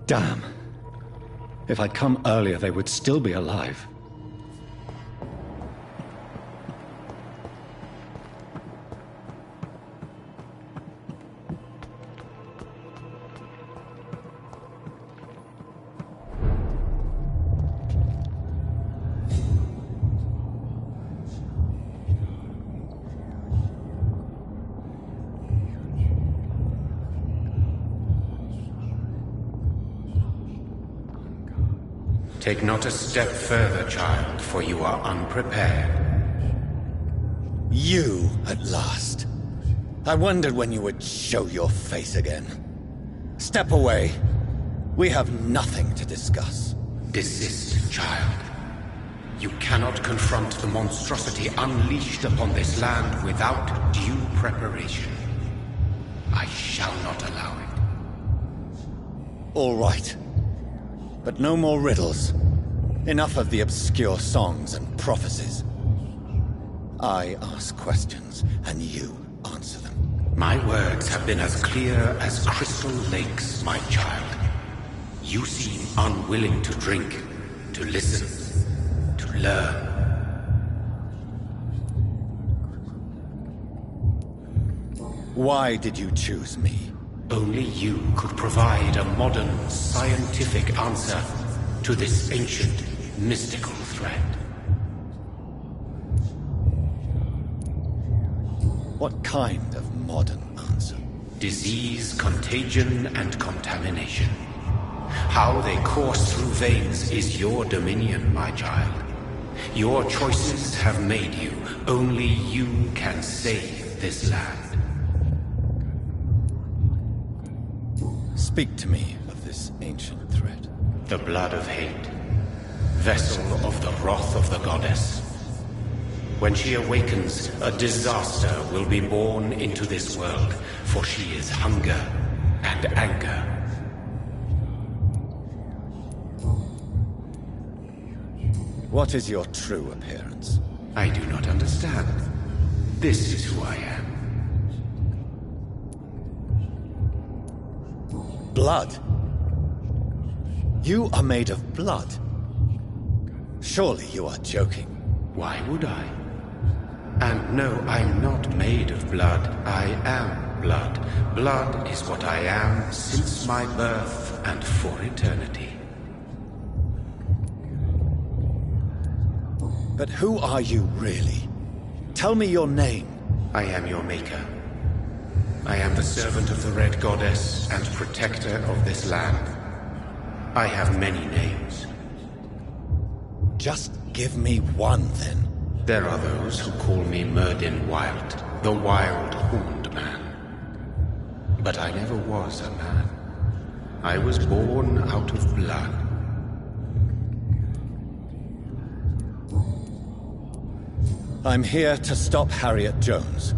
Damn! If I'd come earlier, they would still be alive. Take not a step further, child, for you are unprepared. You, at last. I wondered when you would show your face again. Step away. We have nothing to discuss. Desist, child. You cannot confront the monstrosity unleashed upon this land without due preparation. I shall not allow it. All right. But no more riddles. Enough of the obscure songs and prophecies. I ask questions, and you answer them. My words have been as clear as crystal lakes, my child. You seem unwilling to drink, to listen, to learn. Why did you choose me? Only you could provide a modern, scientific answer to this ancient, mystical threat. What kind of modern answer? Disease, contagion, and contamination. How they course through veins is your dominion, my child. Your choices have made you. Only you can save this land. Speak to me of this ancient threat. The blood of hate. Vessel of the wrath of the goddess. When she awakens, a disaster will be born into this world, for she is hunger and anger. What is your true appearance? I do not understand. This is who I am. Blood? You are made of blood. Surely you are joking. Why would I? And no, I'm not made of blood. I am blood. Blood is what I am since my birth and for eternity. But who are you really? Tell me your name. I am your maker. I am the servant of the Red Goddess and protector of this land. I have many names. Just give me one, then. There are those who call me Myrddin Wild, the Wild Horned Man. But I never was a man. I was born out of blood. I'm here to stop Harriet Jones.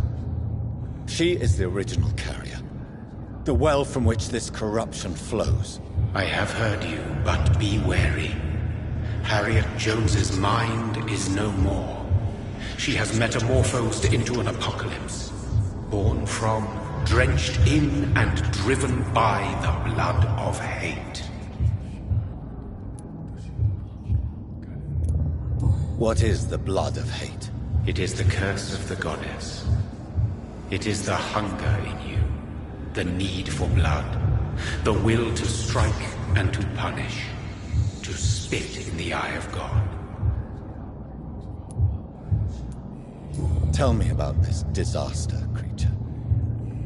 She is the original carrier. The well from which this corruption flows. I have heard you, but be wary. Harriet Jones's mind is no more. she has metamorphosed into an apocalypse. Born from, drenched in, and driven by the blood of hate. What is the blood of hate? It is the curse of the goddess. It is the hunger in you, the need for blood, the will to strike and to punish, to spit in the eye of God. Tell me about this disaster, creature.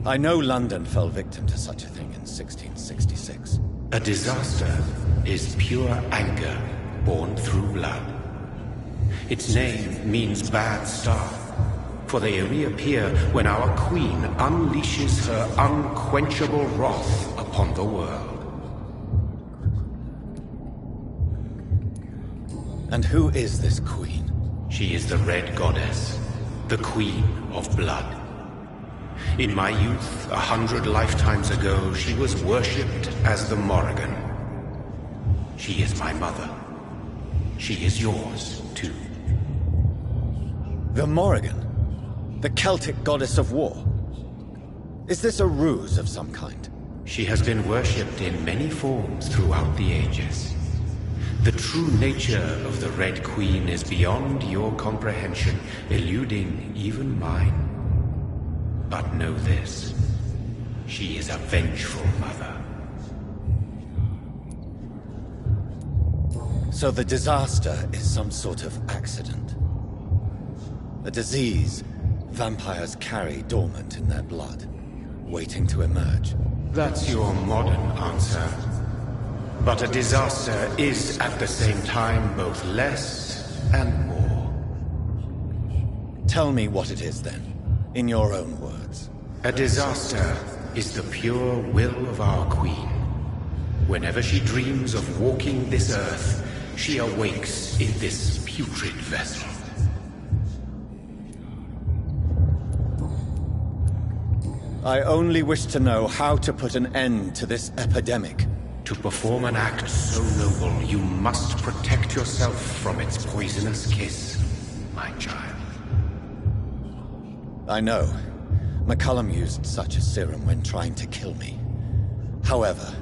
I know London fell victim to such a thing in 1666. A disaster is pure anger born through blood. Its name means bad star, for they reappear when our queen unleashes her unquenchable wrath upon the world. And who is this queen? She is the Red Goddess, the Queen of Blood. In my youth, 100 lifetimes ago, she was worshipped as the Morrigan. She is my mother. She is yours, too. The Morrigan? The Celtic goddess of war? Is this a ruse of some kind? She has been worshipped in many forms throughout the ages. The true nature of the Red Queen is beyond your comprehension, eluding even mine. But know this, she is a vengeful mother. So the disaster is some sort of accident. A disease vampires carry dormant in their blood, waiting to emerge. That's your modern answer. But a disaster is at the same time both less and more. Tell me what it is then, in your own words. A disaster is the pure will of our queen. Whenever she dreams of walking this earth, she awakes in this putrid vessel. I only wish to know how to put an end to this epidemic. To perform an act so noble, you must protect yourself from its poisonous kiss, my child. I know. McCullum used such a serum when trying to kill me. However,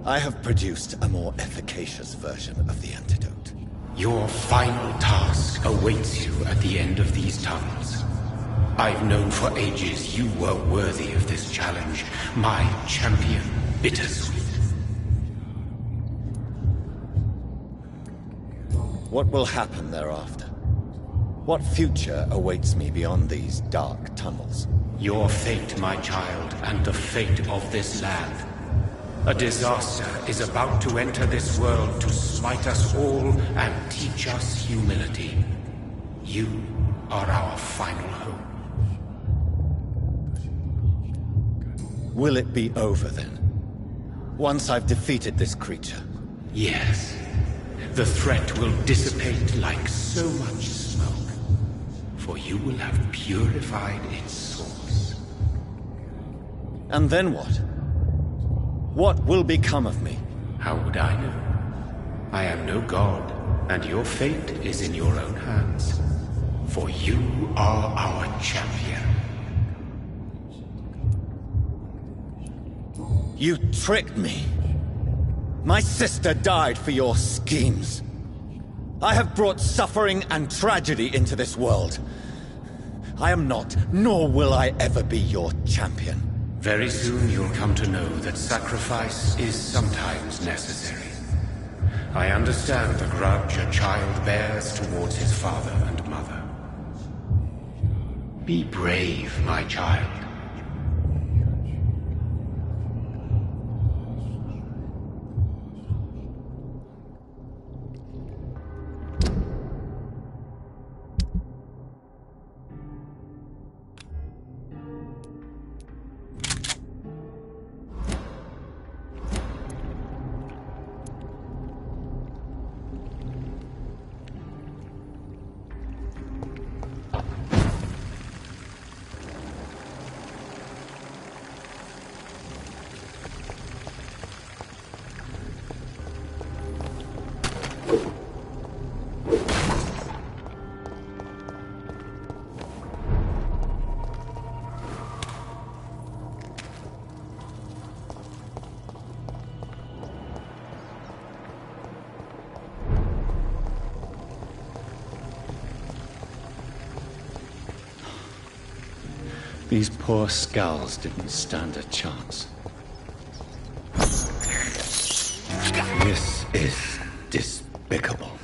I have produced a more efficacious version of the antidote. Your final task awaits you at the end of these tunnels. I've known for ages you were worthy of this challenge, my champion, Bittersweet. What will happen thereafter? What future awaits me beyond these dark tunnels? Your fate, my child, and the fate of this land. A disaster is about to enter this world to smite us all and teach us humility. You are our final hope. Will it be over then? Once I've defeated this creature? Yes. The threat will dissipate like so much smoke, for you will have purified its source. And then what? What will become of me? How would I know? I am no god, and your fate is in your own hands. For you are our champion. You tricked me. My sister died for your schemes. I have brought suffering and tragedy into this world. I am not, nor will I ever be your champion. Very soon you'll come to know that sacrifice is sometimes necessary. I understand the grudge a child bears towards his father and mother. Be brave, my child. These poor skulls didn't stand a chance. This is despicable.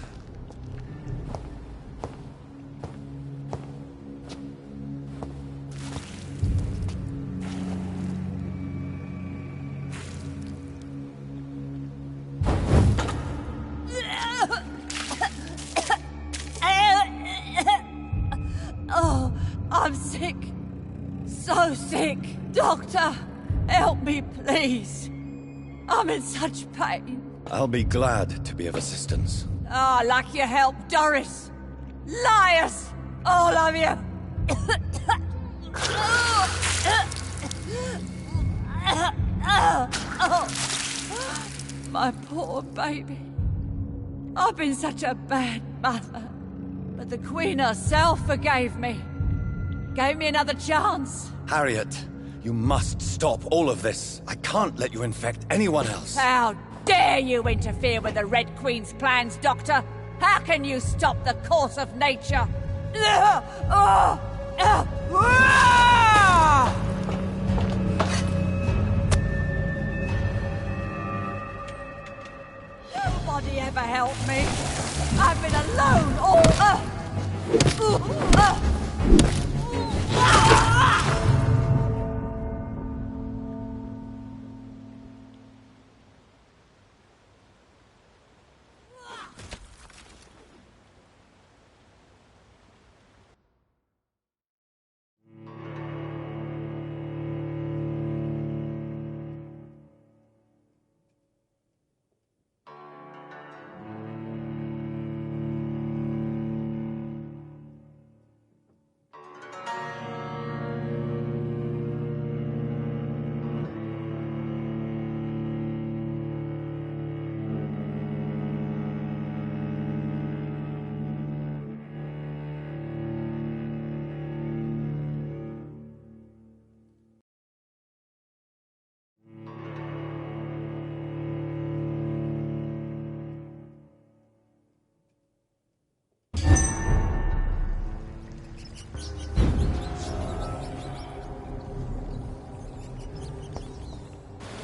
Oh, I'm sick. So sick. Doctor, help me, please. I'm in such pain. I'll be glad to be of assistance. Ah, like your help, Doris. Liars! All of you! My poor baby. I've been such a bad mother. But the Queen herself forgave me. Gave me another chance. Harriet, you must stop all of this. I can't let you infect anyone else. How dare you interfere with the Red Queen's plans, Doctor? How can you stop the course of nature? Nobody ever helped me. I've been alone all...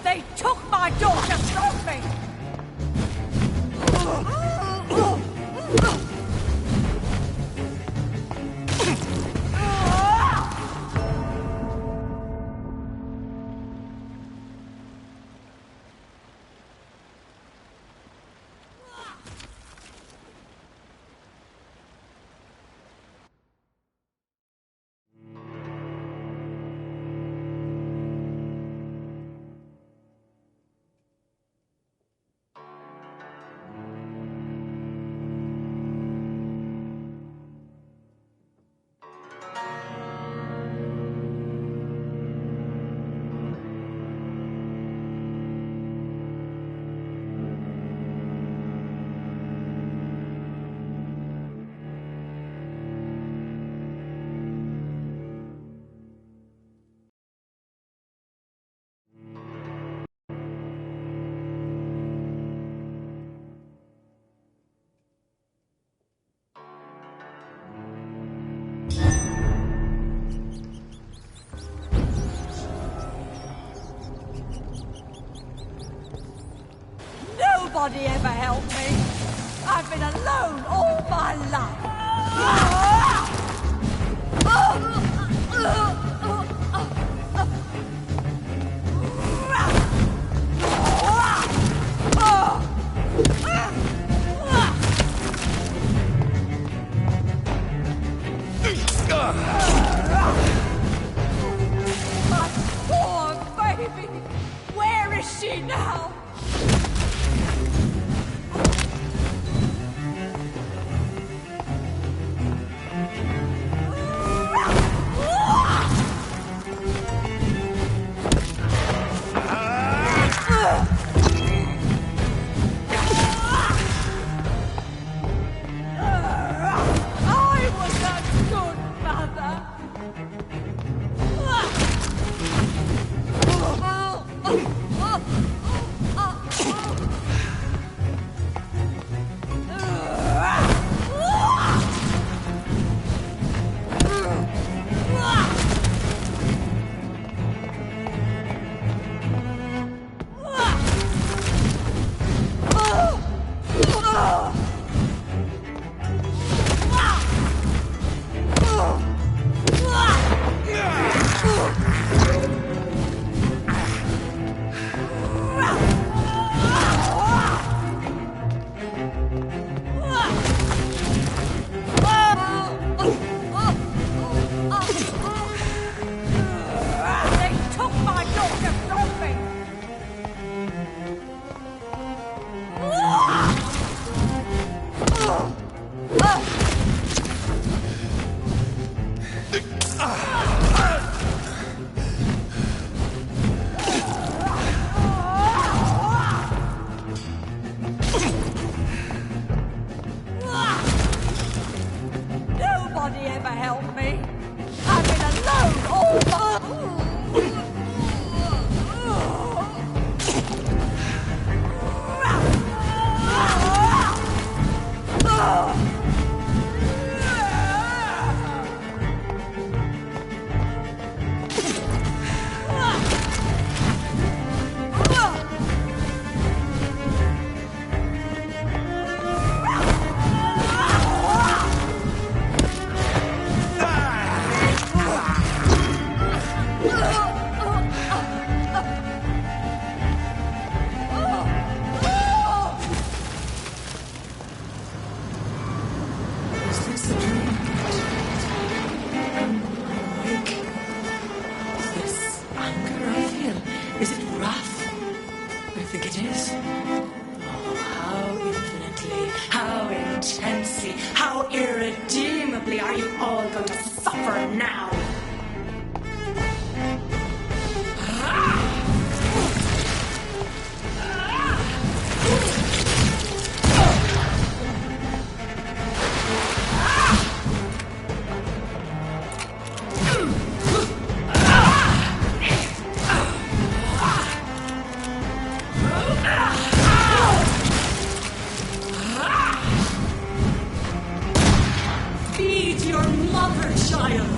They took my daughter from me! Nobody ever helped me. I've been alone all my life. My poor baby. Where is she now? think it is? Oh, how infinitely, how intensely, how irredeemably are you all going to suffer now? Feed your mother, child!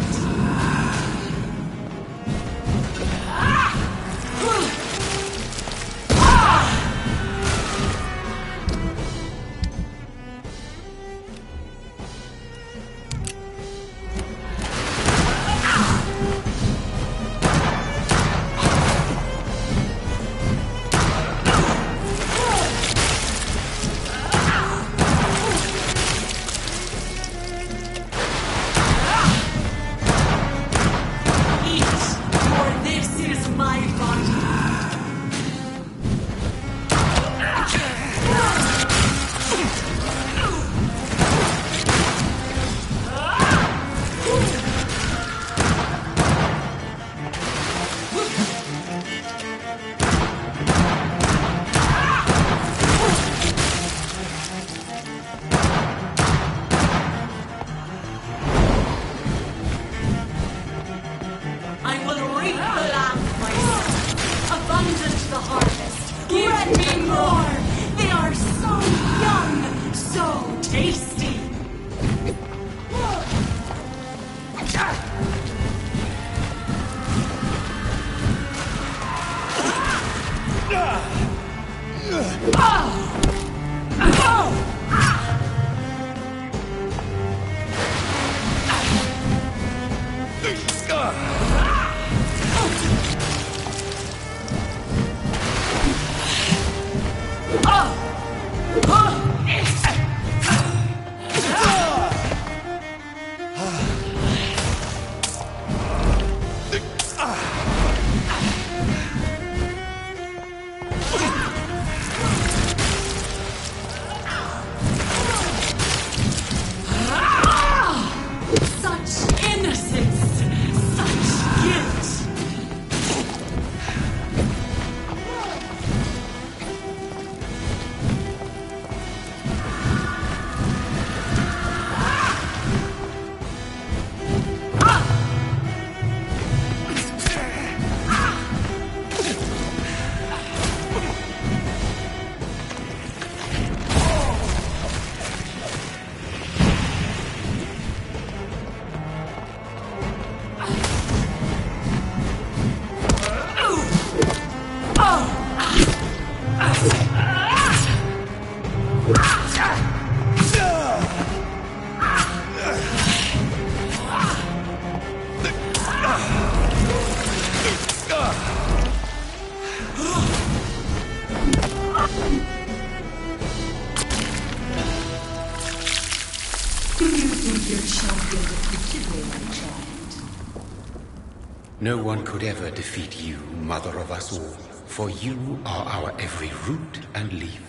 No one could ever defeat you, mother of us all, for you are our every root and leaf.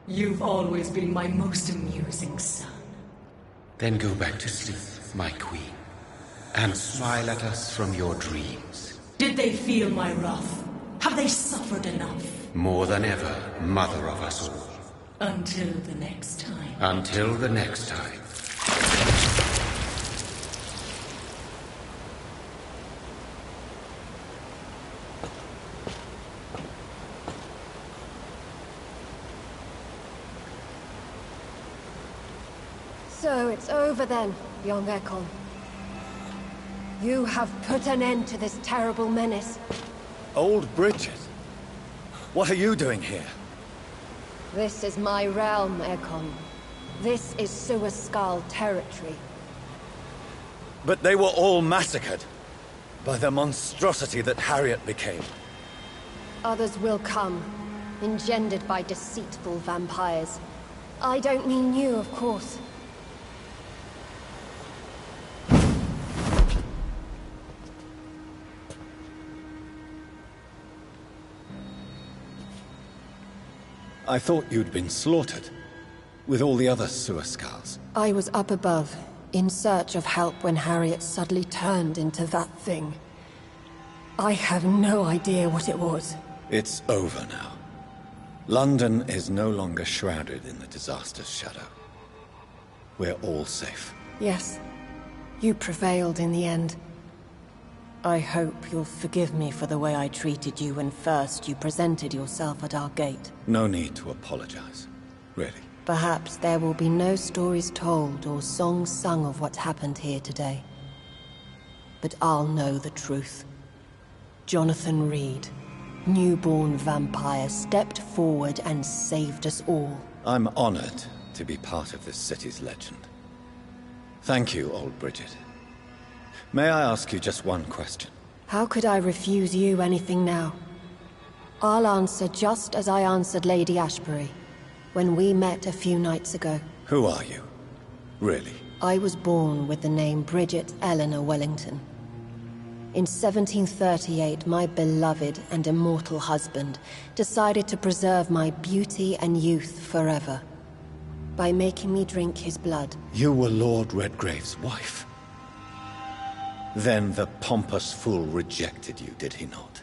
You've always been my most amusing son. Then go back to sleep, my queen, and smile at us from your dreams. Did they feel my wrath? Have they suffered enough? More than ever, mother of us all. Until the next time. Until the next time. So it's over then, young Ekon. You have put an end to this terrible menace. Old Bridget? What are you doing here? This is my realm, Ekon. This is Suaskal territory. But they were all massacred by the monstrosity that Harriet became. Others will come, engendered by deceitful vampires. I don't mean you, of course. I thought you'd been slaughtered, with all the other Suascals. I was up above, in search of help when Harriet suddenly turned into that thing. I have no idea what it was. It's over now. London is no longer shrouded in the disaster's shadow. We're all safe. Yes, you prevailed in the end. I hope you'll forgive me for the way I treated you when first you presented yourself at our gate. No need to apologize, really. Perhaps there will be no stories told or songs sung of what happened here today. But I'll know the truth. Jonathan Reed, newborn vampire, stepped forward and saved us all. I'm honored to be part of this city's legend. Thank you, old Bridget. May I ask you just one question? How could I refuse you anything now? I'll answer just as I answered Lady Ashbury when we met a few nights ago. Who are you? Really? I was born with the name Bridget Eleanor Wellington. In 1738, my beloved and immortal husband decided to preserve my beauty and youth forever by making me drink his blood. You were Lord Redgrave's wife. Then the pompous fool rejected you, did he not?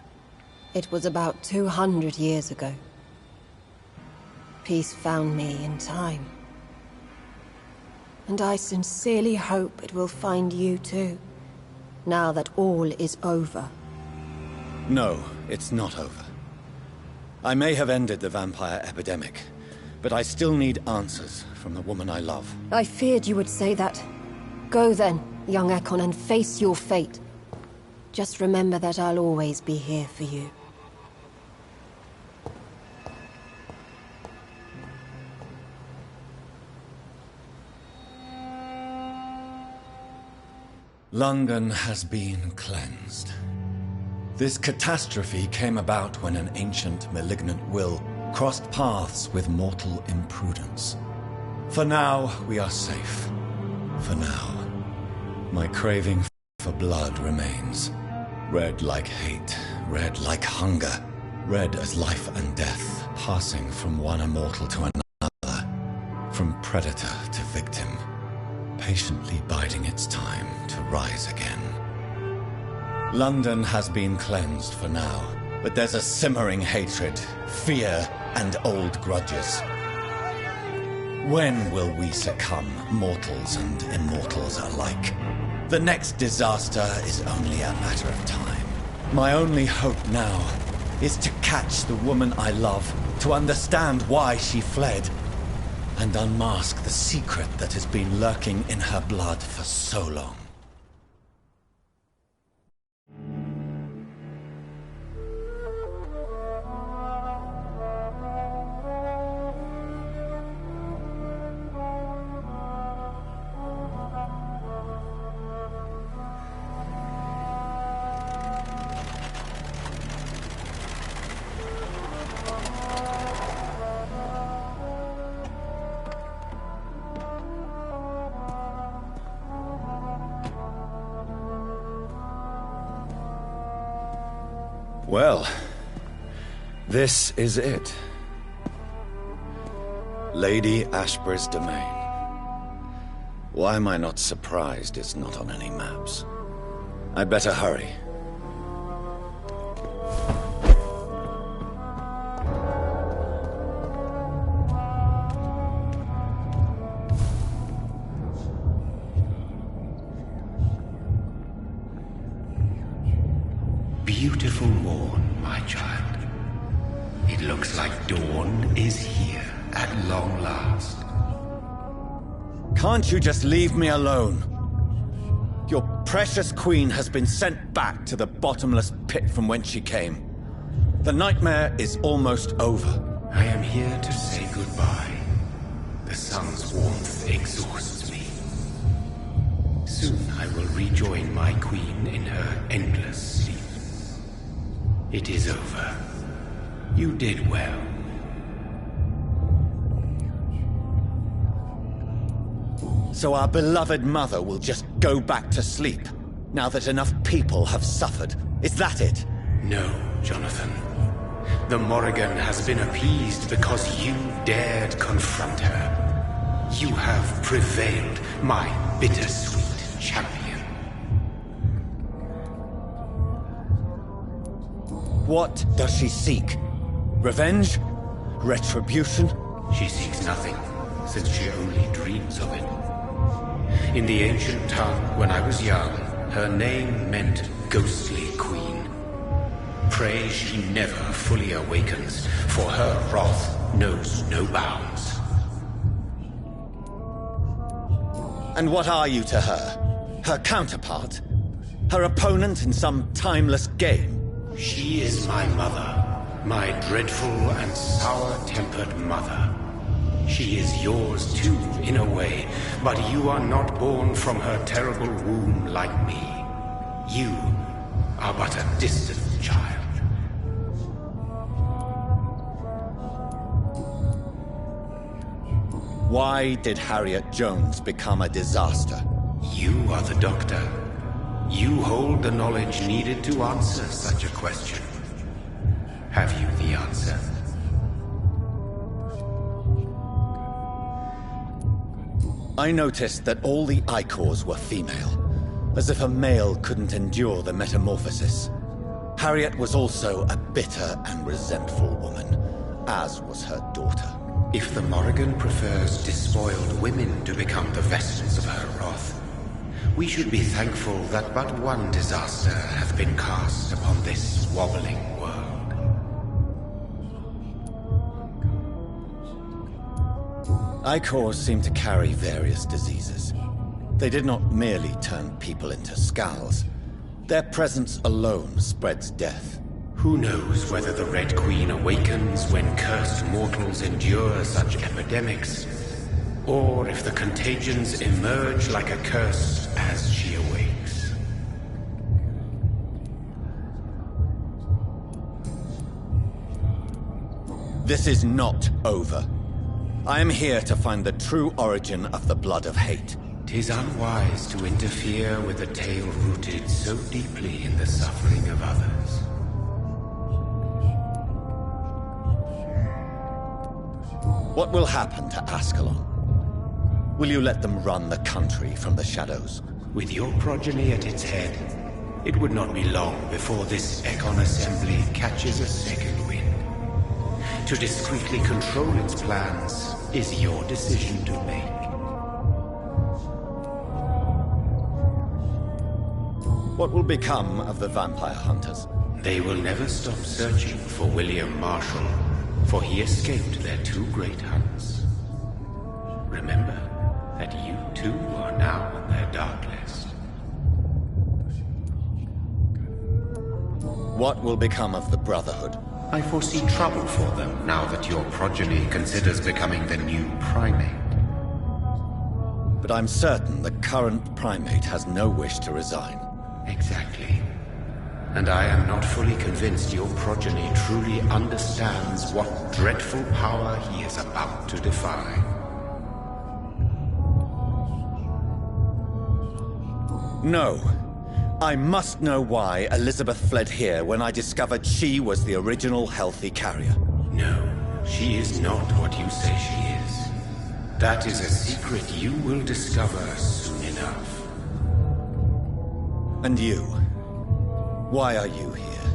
It was about 200 years ago. Peace found me in time. And I sincerely hope it will find you too, now that all is over. No, it's not over. I may have ended the vampire epidemic, but I still need answers from the woman I love. I feared you would say that. Go then, young Ekon, and face your fate. Just remember that I'll always be here for you. London has been cleansed. This catastrophe came about when an ancient, malignant will crossed paths with mortal imprudence. For now, we are safe. For now. My craving for blood remains. Red like hate, red like hunger, red as life and death, passing from one immortal to another, from predator to victim, patiently biding its time to rise again. London has been cleansed for now, but there's a simmering hatred, fear, and old grudges. When will we succumb, mortals and immortals alike? The next disaster is only a matter of time. My only hope now is to catch the woman I love, to understand why she fled, and unmask the secret that has been lurking in her blood for so long. Well, this is it. Lady Ashbury's domain. Why am I not surprised it's not on any maps? I'd better hurry. Beautiful morn, my child. It looks like dawn is here at long last. Can't you just leave me alone? Your precious queen has been sent back to the bottomless pit from whence she came. The nightmare is almost over. I am here to say goodbye. The sun's warmth exhausts me. Soon I will rejoin my queen in her endless sleep. It is over. You did well. So our beloved mother will just go back to sleep, now that enough people have suffered. Is that it? No, Jonathan. The Morrigan has been appeased because you dared confront her. You have prevailed, my bittersweet champion. What does she seek? Revenge? Retribution? She seeks nothing, since she only dreams of it. In the ancient tongue, when I was young, her name meant Ghostly Queen. Pray she never fully awakens, for her wrath knows no bounds. And what are you to her? Her counterpart? Her opponent in some timeless game? She is my mother, my dreadful and sour-tempered mother. She is yours too, in a way, but you are not born from her terrible womb like me. You are but a distant child. Why did Harriet Jones become a disaster? You are the doctor. You hold the knowledge needed to answer such a question. Have you the answer? I noticed that all the Icors were female, as if a male couldn't endure the metamorphosis. Harriet was also a bitter and resentful woman, as was her daughter. If the Morrigan prefers despoiled women to become the vessels of her wrath, we should be thankful that but one disaster hath been cast upon this wobbling world. Icors seem to carry various diseases. They did not merely turn people into skulls. Their presence alone spreads death. Who knows whether the Red Queen awakens when cursed mortals endure such epidemics, or if the contagions emerge like a curse as she awakes. This is not over. I am here to find the true origin of the blood of hate. 'Tis unwise to interfere with a tale rooted so deeply in the suffering of others. What will happen to Ascalon? Will you let them run the country from the shadows? With your progeny at its head, it would not be long before this Econ Assembly catches a second wind. To discreetly control its plans is your decision to make. What will become of the vampire hunters? They will never stop searching for William Marshall, for he escaped their two great hunts. Remember that you too are now on their dark list. What will become of the Brotherhood? I foresee trouble for them now that your progeny considers becoming the new primate. But I'm certain the current primate has no wish to resign. Exactly. And I am not fully convinced your progeny truly understands what dreadful power he is about to defy. No. I must know why Elizabeth fled here when I discovered she was the original healthy carrier. No, she is not what you say she is. That is a secret you will discover soon enough. And you? Why are you here?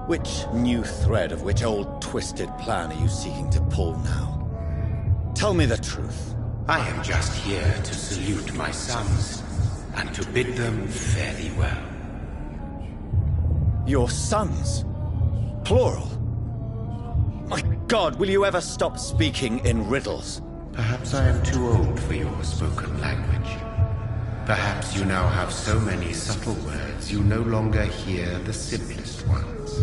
Which new thread of which old twisted plan are you seeking to pull now? Tell me the truth. I am just here to salute my sons, and to bid them fare thee well. Your sons? Plural? My God, will you ever stop speaking in riddles? Perhaps I am too old for your spoken language. Perhaps you now have so many subtle words you no longer hear the simplest ones.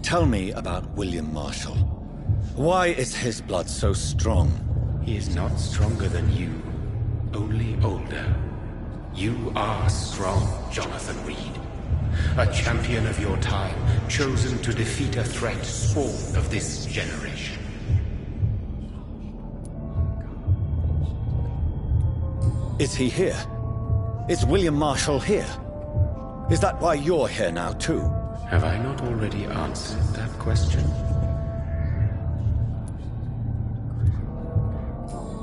Tell me about William Marshall. Why is his blood so strong? He is not stronger than you, only older. You are strong, Jonathan Reed. A champion of your time, chosen to defeat a threat spawned of this generation. Is he here? Is William Marshall here? Is that why you're here now, too? Have I not already answered that question?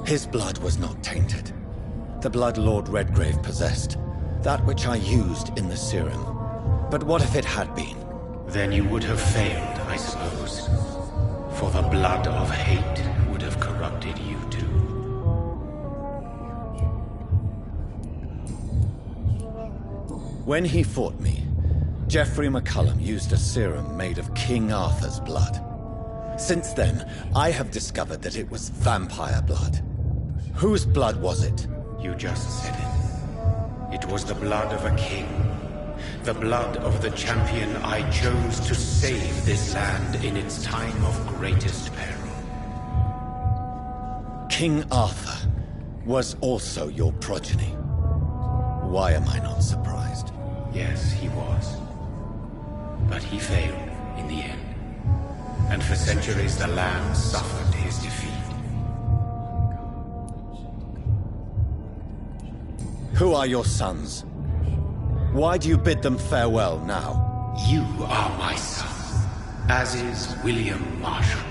His blood was not tainted. The blood Lord Redgrave possessed. That which I used in the serum. But what if it had been? Then you would have failed, I suppose. For the blood of hate would have corrupted you too. When he fought me, Geoffrey McCullum used a serum made of King Arthur's blood. Since then, I have discovered that it was vampire blood. Whose blood was it? You just said it. It was the blood of a king. The blood of the champion I chose to save this land in its time of greatest peril. King Arthur was also your progeny. Why am I not surprised? Yes, he was. But he failed in the end. And for centuries the land suffered his defeat. Who are your sons? Why do you bid them farewell now? You are my son, as is William Marshall.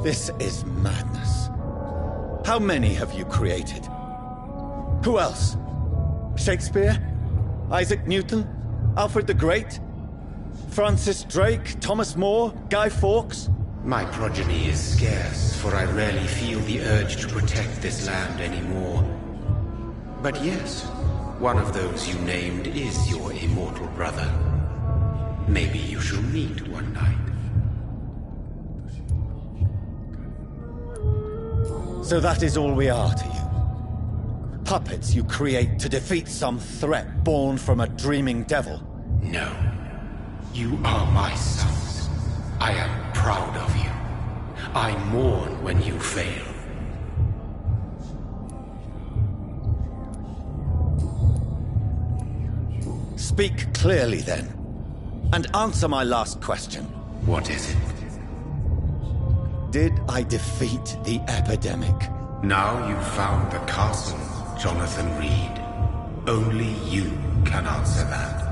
This is madness. How many have you created? Who else? Shakespeare? Isaac Newton? Alfred the Great? Francis Drake? Thomas More? Guy Fawkes? My progeny is scarce, for I rarely feel the urge to protect this land anymore. But yes, one of those you named is your immortal brother. Maybe you shall meet one night. So that is all we are to you? Puppets you create to defeat some threat born from a dreaming devil? No. You are my sons. I am proud of you. I mourn when you fail. Speak clearly then, and answer my last question. What is it? Did I defeat the epidemic? Now you've found the castle, Jonathan Reed. Only you can answer that.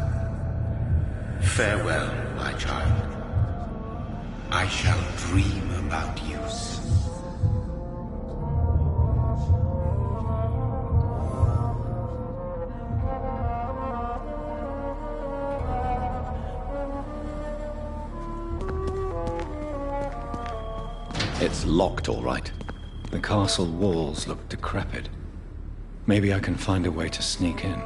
Farewell, my child. I shall dream about you soon. It's locked, all right. The castle walls look decrepit. Maybe I can find a way to sneak in.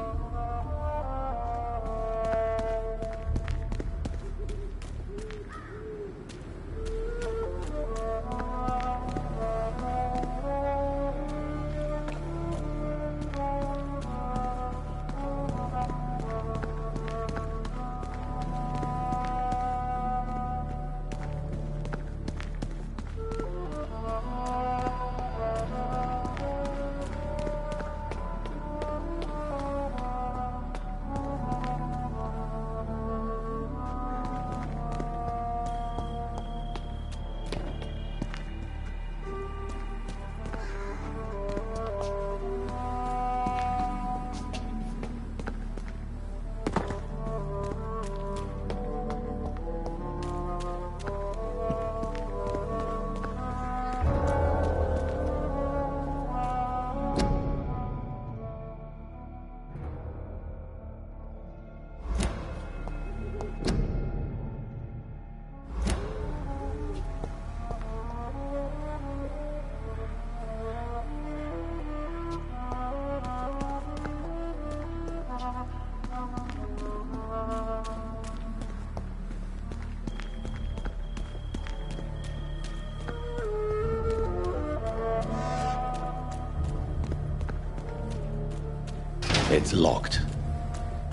It's locked.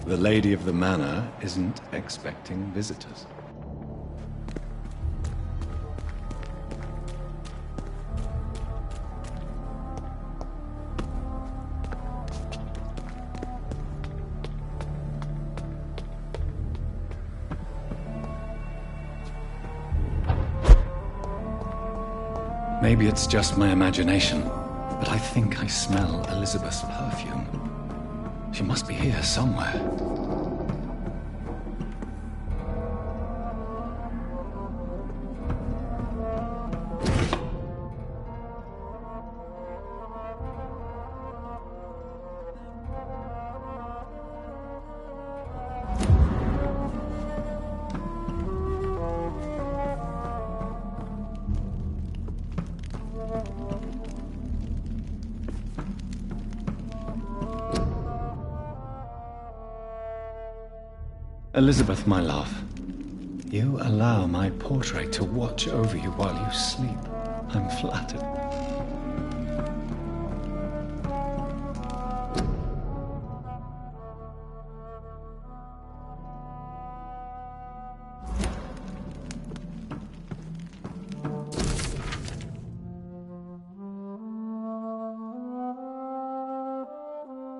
The lady of the manor isn't expecting visitors. Maybe it's just my imagination, But I think I smell Elizabeth's perfume. She must be here somewhere. Elizabeth, my love, you allow my portrait to watch over you while you sleep. I'm flattered.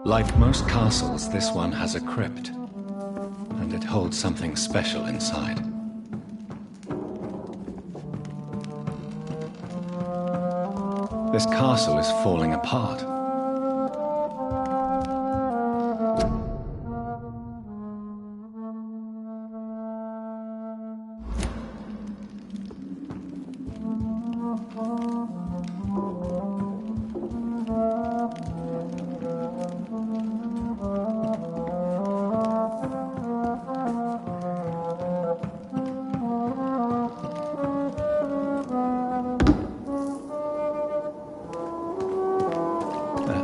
Like most castles, this one has a crypt. And it holds something special inside. This castle is falling apart.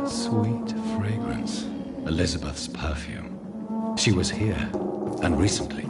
Sweet fragrance. Elizabeth's perfume. She was here, and recently.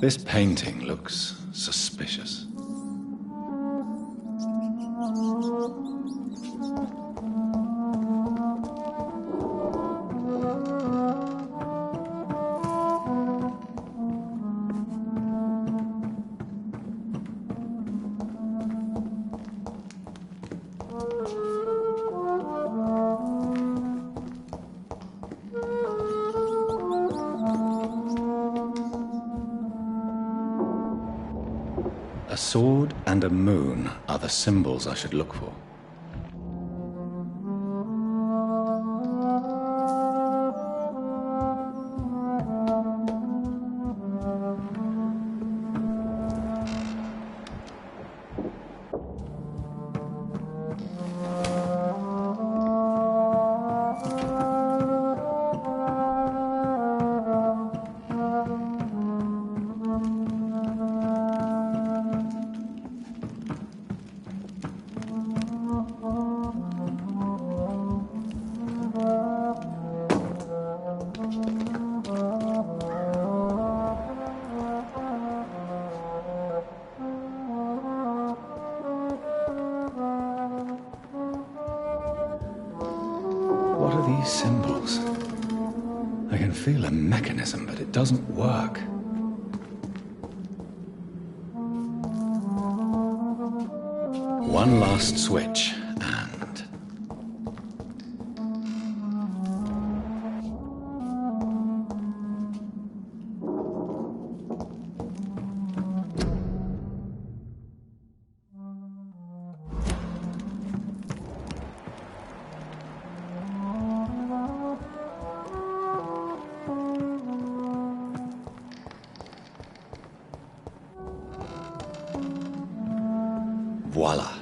This painting looks suspicious. A sword and a moon are the symbols I should look for. What are these symbols? I can feel a mechanism, but it doesn't work. One last switch, and... voila.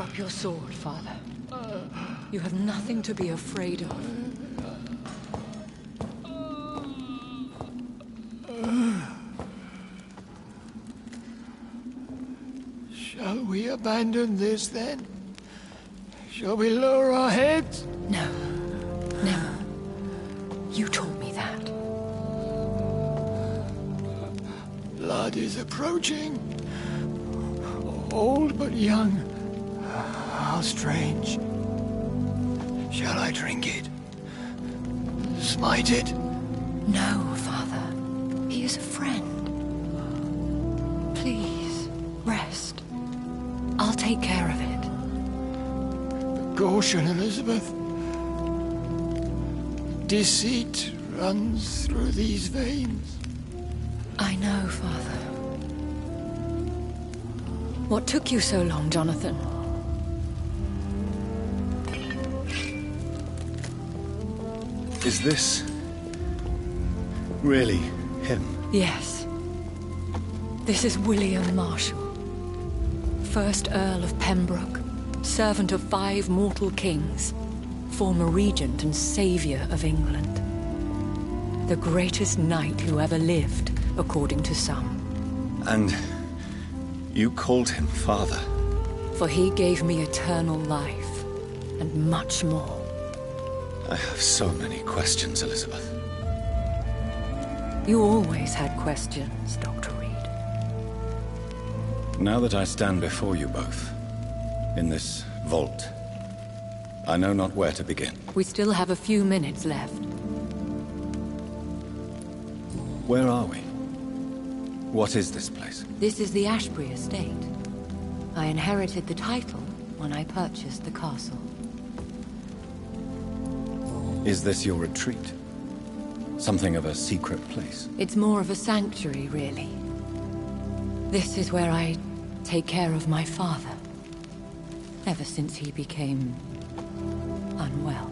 Drop your sword, Father. You have nothing to be afraid of. Shall we abandon this then? Shall we lower our heads? No. Never. You taught me that. Blood is approaching. Old but young. How strange. Shall I drink it? Smite it? No, Father. He is a friend. Please, rest. I'll take care of it. Caution, Elizabeth. Deceit runs through these veins. I know, Father. What took you so long, Jonathan? Is this really him? Yes. This is William Marshal, 1st Earl of Pembroke, servant of 5 mortal kings, former regent and saviour of England. The greatest knight who ever lived, according to some. And you called him father? For he gave me eternal life, and much more. I have so many questions, Elizabeth. You always had questions, Dr. Reed. Now that I stand before you both, in this vault, I know not where to begin. We still have a few minutes left. Where are we? What is this place? This is the Ashbury estate. I inherited the title when I purchased the castle. Is this your retreat? Something of a secret place? It's more of a sanctuary, really. This is where I take care of my father. Ever since he became unwell.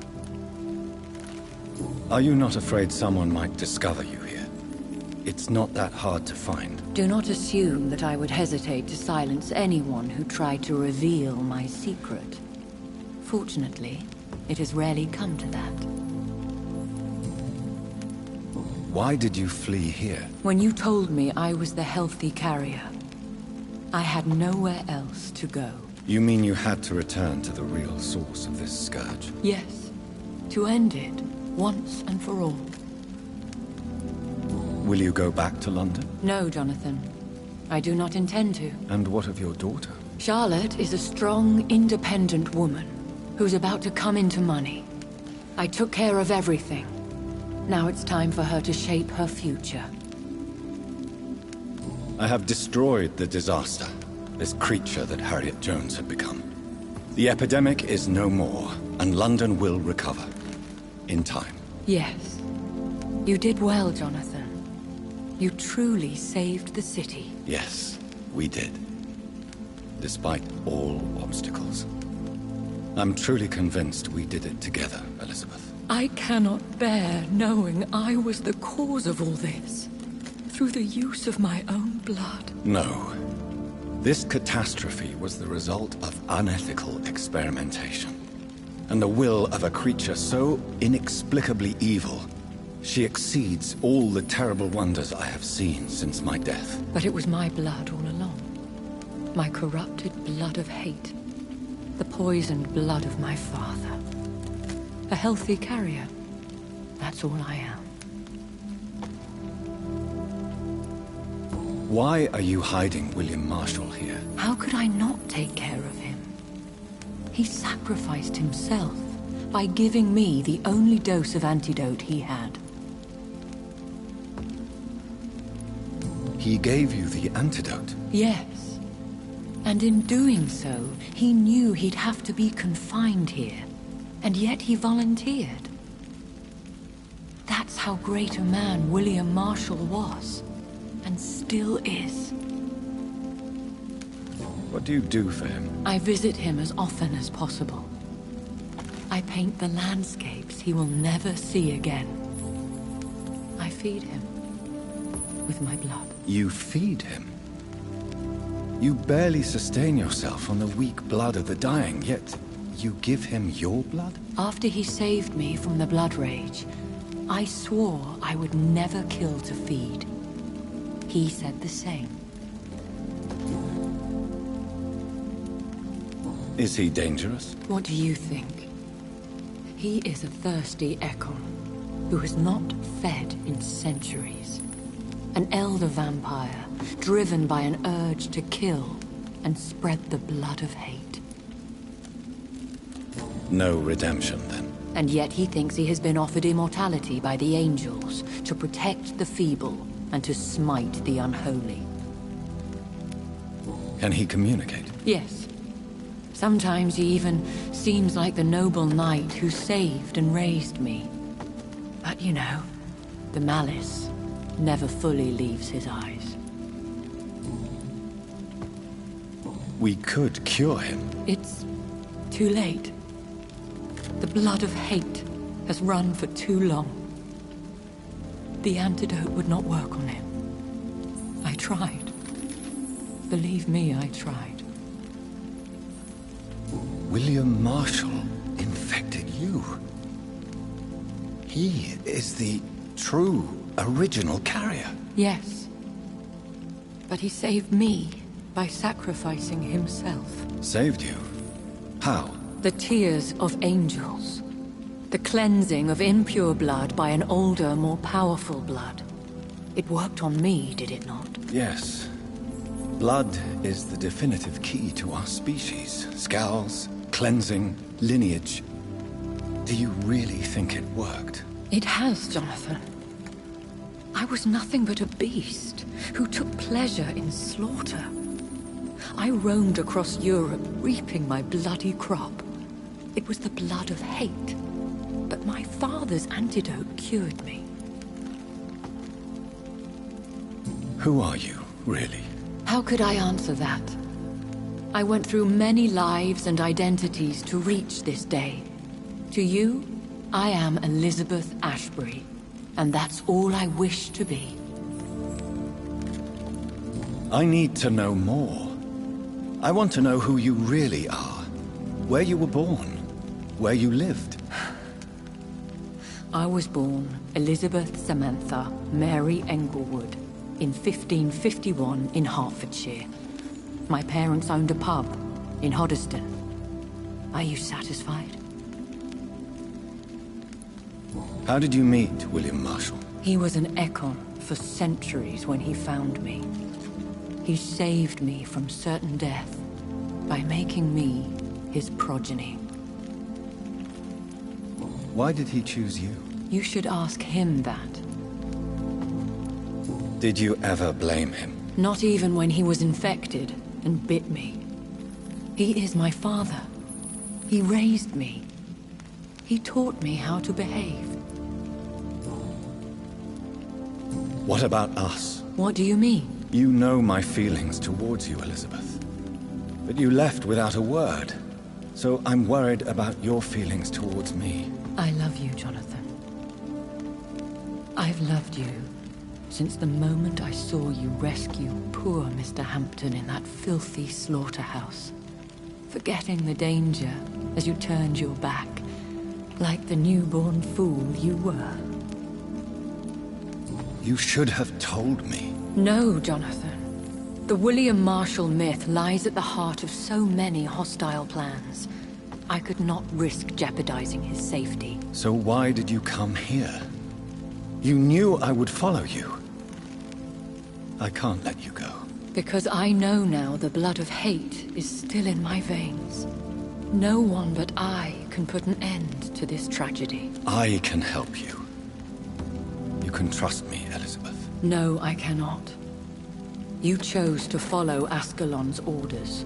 Are you not afraid someone might discover you here? It's not that hard to find. Do not assume that I would hesitate to silence anyone who tried to reveal my secret. Fortunately, it has rarely come to that. Why did you flee here? When you told me I was the healthy carrier, I had nowhere else to go. You mean you had to return to the real source of this scourge? Yes, to end it, once and for all. Will you go back to London? No, Jonathan. I do not intend to. And what of your daughter? Charlotte is a strong, independent woman who's about to come into money. I took care of everything. Now it's time for her to shape her future. I have destroyed the disaster, this creature that Harriet Jones had become. The epidemic is no more, and London will recover. In time. Yes. You did well, Jonathan. You truly saved the city. Yes, we did. Despite all obstacles. I'm truly convinced we did it together, Elizabeth. I cannot bear knowing I was the cause of all this. Through the use of my own blood. No. This catastrophe was the result of unethical experimentation. And the will of a creature so inexplicably evil, she exceeds all the terrible wonders I have seen since my death. But it was my blood all along. My corrupted blood of hate. The poisoned blood of my father. A healthy carrier. That's all I am. Why are you hiding William Marshal here? How could I not take care of him? He sacrificed himself by giving me the only dose of antidote he had. He gave you the antidote? Yes. And in doing so, he knew he'd have to be confined here. And yet he volunteered. That's how great a man William Marshal was. And still is. What do you do for him? I visit him as often as possible. I paint the landscapes he will never see again. I feed him with my blood. You feed him? You barely sustain yourself on the weak blood of the dying, yet you give him your blood? After he saved me from the blood rage, I swore I would never kill to feed. He said the same. Is he dangerous? What do you think? He is a thirsty Ekon, who has not fed in centuries. An elder vampire, driven by an urge to kill and spread the blood of hate. No redemption, then. And yet he thinks he has been offered immortality by the angels to protect the feeble and to smite the unholy. Can he communicate? Yes. Sometimes he even seems like the noble knight who saved and raised me. But you know, the malice never fully leaves his eyes. We could cure him. It's too late. The blood of hate has run for too long. The antidote would not work on him. I tried. Believe me, I tried. William Marshall infected you. He is the true, original carrier. Yes. But he saved me by sacrificing himself. Saved you? How? The tears of angels. The cleansing of impure blood by an older, more powerful blood. It worked on me, did it not? Yes. Blood is the definitive key to our species. Scowls, cleansing, lineage. Do you really think it worked? It has, Jonathan. I was nothing but a beast who took pleasure in slaughter. I roamed across Europe, reaping my bloody crop. It was the blood of hate. But my father's antidote cured me. Who are you, really? How could I answer that? I went through many lives and identities to reach this day. To you, I am Elizabeth Ashbury, and that's all I wish to be. I need to know more. I want to know who you really are. Where you were born. Where you lived. I was born Elizabeth Samantha Mary Englewood in 1551 in Hertfordshire. My parents owned a pub in Hoddesdon. Are you satisfied? How did you meet William Marshall? He was an Ekon for centuries when he found me. He saved me from certain death by making me his progeny. Why did he choose you? You should ask him that. Did you ever blame him? Not even when he was infected and bit me. He is my father. He raised me. He taught me how to behave. What about us? What do you mean? You know my feelings towards you, Elizabeth. But you left without a word. So I'm worried about your feelings towards me. I love you, Jonathan. I've loved you since the moment I saw you rescue poor Mr. Hampton in that filthy slaughterhouse. Forgetting the danger as you turned your back, like the newborn fool you were. You should have told me. No, Jonathan. The William Marshall myth lies at the heart of so many hostile plans. I could not risk jeopardizing his safety. So why did you come here? You knew I would follow you. I can't let you go. Because I know now the blood of hate is still in my veins. No one but I can put an end to this tragedy. I can help you. You can trust me, Elizabeth. No, I cannot. You chose to follow Ascalon's orders.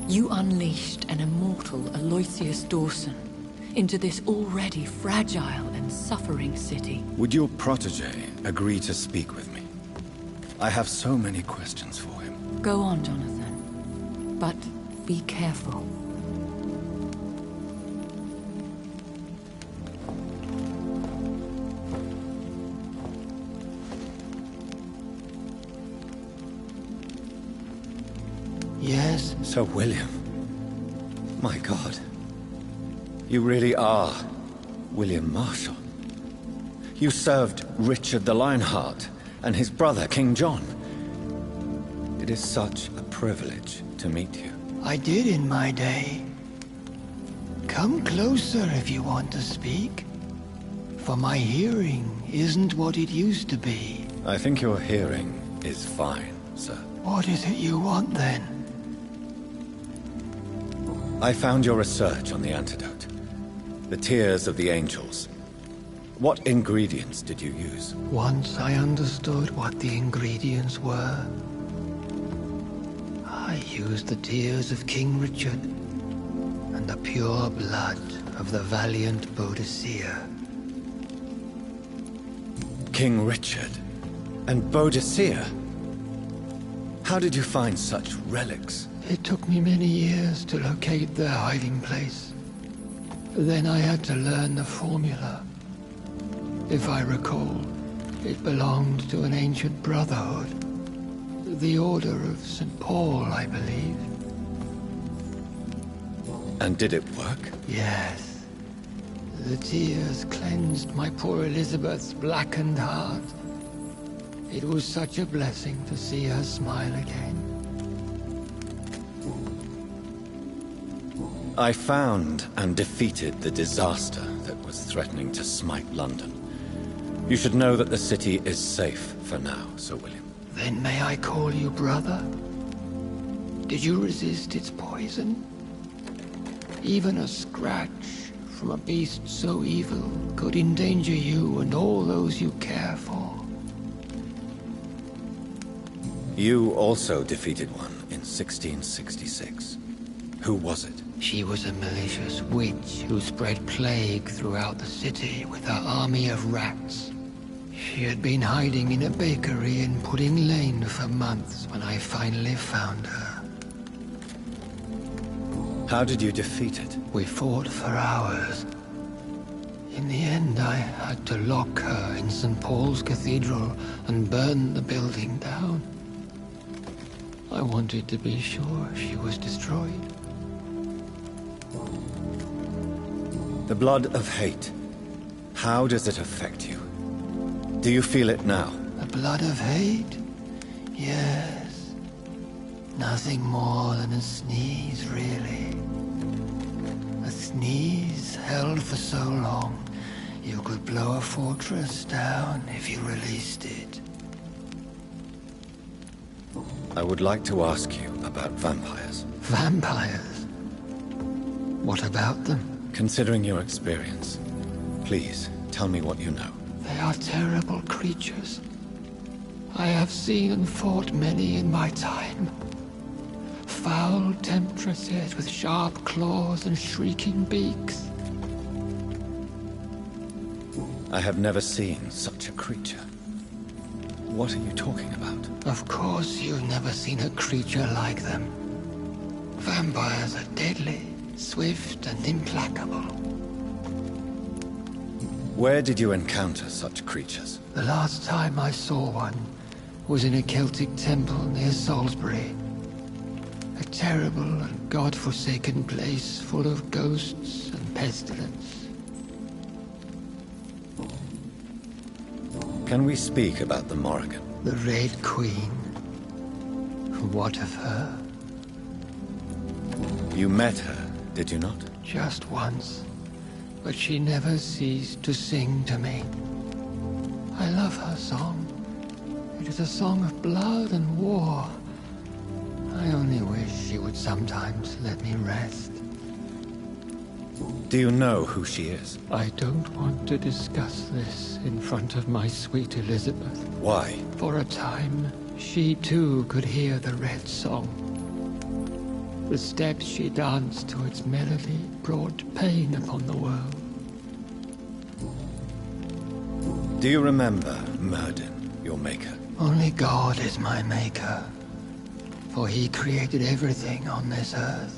You unleashed an immortal Aloysius Dawson into this already fragile and suffering city. Would your protege agree to speak with me? I have so many questions for him. Go on, Jonathan. But be careful. Yes? Sir William. My God. You really are William Marshal. You served Richard the Lionheart and his brother, King John. It is such a privilege to meet you. I did in my day. Come closer if you want to speak. For my hearing isn't what it used to be. I think your hearing is fine, sir. What is it you want, then? I found your research on the antidote. The tears of the angels. What ingredients did you use? Once I understood what the ingredients were, I used the tears of King Richard and the pure blood of the valiant Boadicea. King Richard and Boadicea? How did you find such relics? It took me many years to locate their hiding place. Then I had to learn the formula. If I recall, it belonged to an ancient brotherhood. The Order of St. Paul, I believe. And did it work? Yes. The tears cleansed my poor Elizabeth's blackened heart. It was such a blessing to see her smile again. I found and defeated the disaster that was threatening to smite London. You should know that the city is safe for now, Sir William. Then may I call you brother? Did you resist its poison? Even a scratch from a beast so evil could endanger you and all those you care for. You also defeated one in 1666. Who was it? She was a malicious witch who spread plague throughout the city with her army of rats. She had been hiding in a bakery in Pudding Lane for months when I finally found her. How did you defeat it? We fought for hours. In the end, I had to lock her in St. Paul's Cathedral and burn the building down. I wanted to be sure she was destroyed. The blood of hate. How does it affect you? Do you feel it now? The blood of hate? Yes. Nothing more than a sneeze, really. A sneeze held for so long, you could blow a fortress down if you released it. I would like to ask you about vampires. Vampires? What about them? Considering your experience, please tell me what you know. They are terrible creatures. I have seen and fought many in my time. Foul temptresses with sharp claws and shrieking beaks. I have never seen such a creature. What are you talking about? Of course you've never seen a creature like them. Vampires are deadly, swift and implacable. Where did you encounter such creatures? The last time I saw one was in a Celtic temple near Salisbury. A terrible and god-forsaken place full of ghosts and pestilence. Can we speak about the Morrigan? The Red Queen. What of her? You met her, did you not? Just once. But she never ceased to sing to me. I love her song. It is a song of blood and war. I only wish she would sometimes let me rest. Do you know who she is? I don't want to discuss this in front of my sweet Elizabeth. Why? For a time, she too could hear the Red Song. The steps she danced to its melody brought pain upon the world. Do you remember Myrddin, your maker? Only God is my maker, for he created everything on this earth.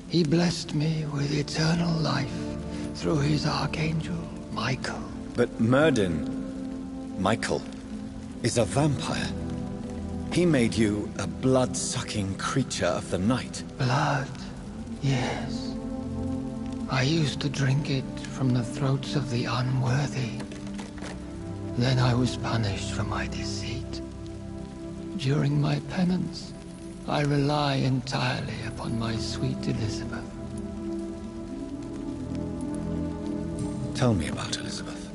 He blessed me with eternal life through his archangel, Michael. But Myrddin, Michael, is a vampire. He made you a blood-sucking creature of the night. Blood, yes. I used to drink it from the throats of the unworthy. Then I was punished for my deceit. During my penance, I rely entirely upon my sweet Elizabeth. Tell me about Elizabeth.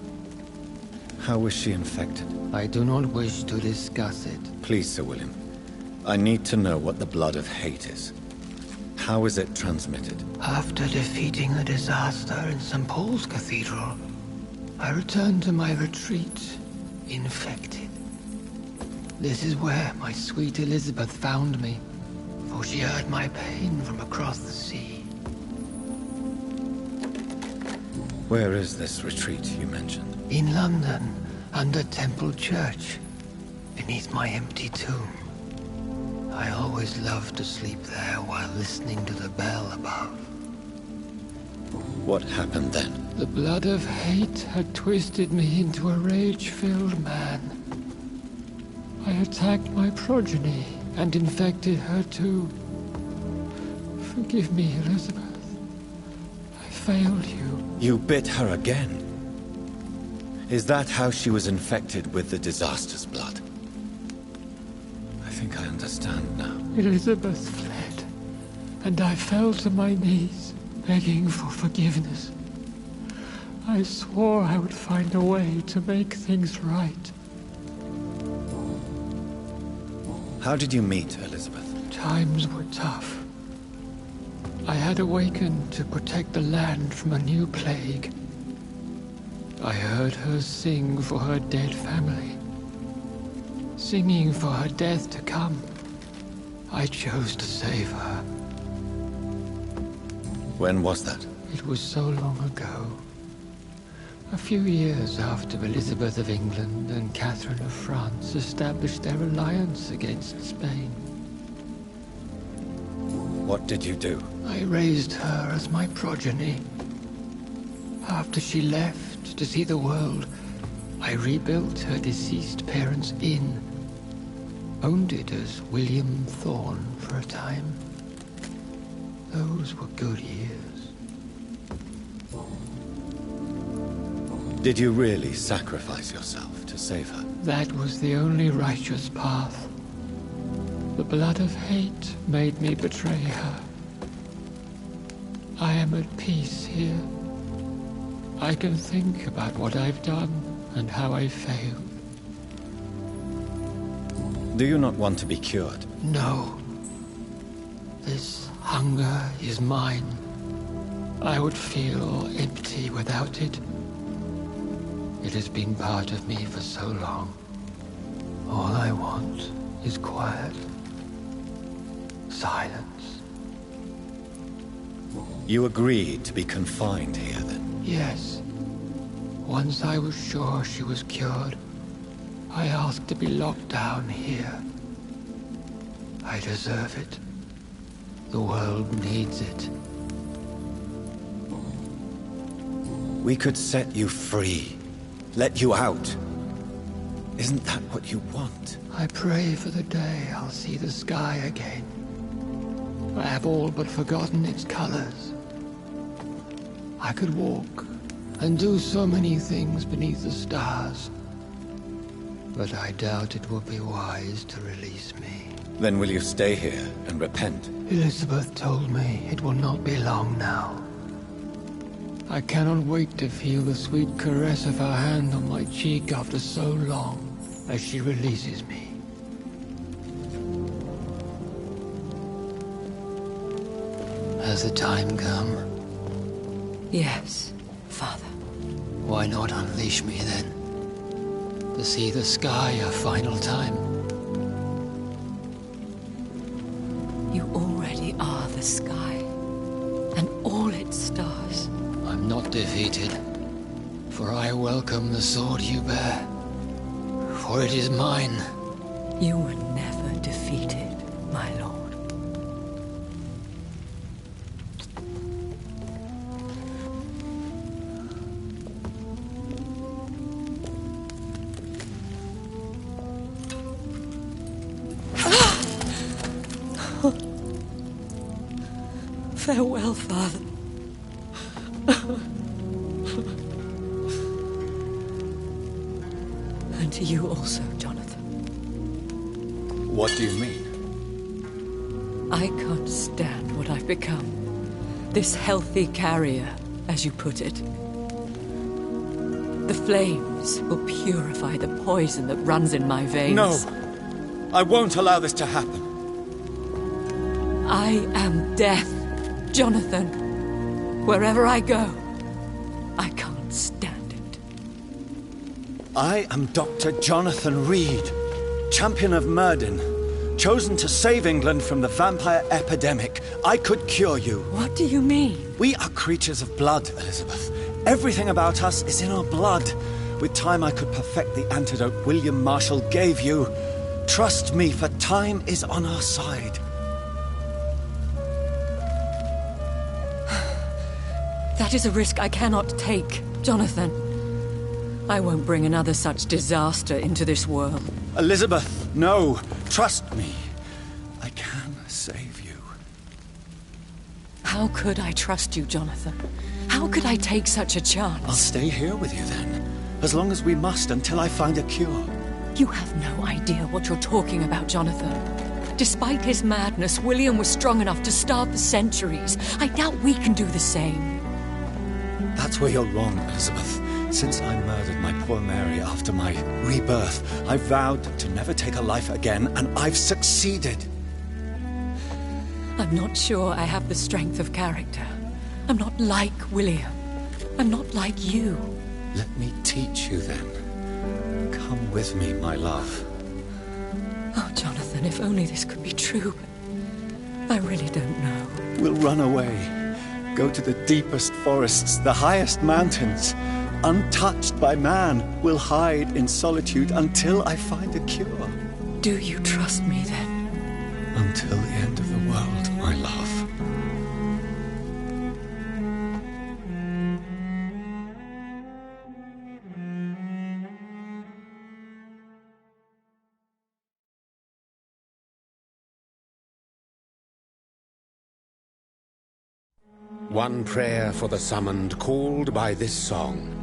How was she infected? I do not wish to discuss it. Please, Sir William. I need to know what the blood of hate is. How is it transmitted? After defeating the disaster in St. Paul's Cathedral, I returned to my retreat, infected. This is where my sweet Elizabeth found me, for she heard my pain from across the sea. Where is this retreat you mentioned? In London, under Temple Church, beneath my empty tomb. I always loved to sleep there while listening to the bell above. What happened then? The blood of hate had twisted me into a rage-filled man. I attacked my progeny and infected her too. Forgive me, Elizabeth. I failed you. You bit her again? Is that how she was infected with the disaster's blood? I think I understand now. Elizabeth fled, and I fell to my knees, begging for forgiveness. I swore I would find a way to make things right. How did you meet Elizabeth? Times were tough. I had awakened to protect the land from a new plague. I heard her sing for her dead family. Singing for her death to come. I chose to save her. When was that? It was so long ago. A few years after Elizabeth of England and Catherine of France established their alliance against Spain. What did you do? I raised her as my progeny. After she left to see the world, I rebuilt her deceased parents' inn. Owned it as William Thorne for a time. Those were good years. Did you really sacrifice yourself to save her? That was the only righteous path. The blood of hate made me betray her. I am at peace here. I can think about what I've done and how I failed. Do you not want to be cured? No. This hunger is mine. I would feel empty without it. It has been part of me for so long. All I want is quiet. Silence. You agreed to be confined here, then? Yes. Once I was sure she was cured, I asked to be locked down here. I deserve it. The world needs it. We could set you free. Let you out. Isn't that what you want? I pray for the day I'll see the sky again. I have all but forgotten its colors. I could walk and do so many things beneath the stars. But I doubt it will be wise to release me. Then will you stay here and repent? Elizabeth told me it will not be long now. I cannot wait to feel the sweet caress of her hand on my cheek after so long, as she releases me. Has the time come? Yes, Father. Why not unleash me then? To see the sky a final time? You already are the sky, and all its stars. I'm not defeated, for I welcome the sword you bear, for it is mine. You were never defeated, my lord. Farewell, Father. And to you also, Jonathan. What do you mean? I can't stand what I've become. This healthy carrier, as you put it. The flames will purify the poison that runs in my veins. No! I won't allow this to happen. I am death, Jonathan. Wherever I go, I can't stand it. I am Dr. Jonathan Reed, champion of Myrddin, chosen to save England from the vampire epidemic. I could cure you. What do you mean? We are creatures of blood, Elizabeth. Everything about us is in our blood. With time, I could perfect the antidote William Marshall gave you. Trust me, for time is on our side. That is a risk I cannot take, Jonathan. I won't bring another such disaster into this world. Elizabeth, no. Trust me. I can save you. How could I trust you, Jonathan? How could I take such a chance? I'll stay here with you then. As long as we must, until I find a cure. You have no idea what you're talking about, Jonathan. Despite his madness, William was strong enough to starve for centuries. I doubt we can do the same. That's where you're wrong, Elizabeth. Since I murdered my poor Mary after my rebirth, I vowed to never take a life again, and I've succeeded. I'm not sure I have the strength of character. I'm not like William. I'm not like you. Let me teach you then. Come with me, my love. Oh, Jonathan, if only this could be true. I really don't know. We'll run away. Go to the deepest forests, the highest mountains. Untouched by man, we'll hide in solitude until I find a cure. Do you trust me then? Until the end of the world, my love. One prayer for the summoned, called by this song.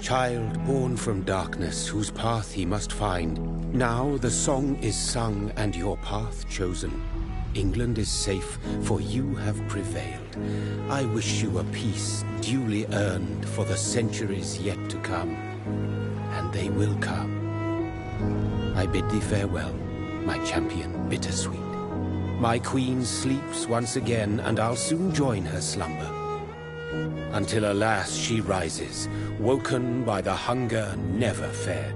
Child born from darkness, whose path he must find. Now the song is sung and your path chosen. England is safe, for you have prevailed. I wish you a peace duly earned for the centuries yet to come. And they will come. I bid thee farewell, my champion bittersweet. My queen sleeps once again, and I'll soon join her slumber. Until alas she rises, woken by the hunger never fed.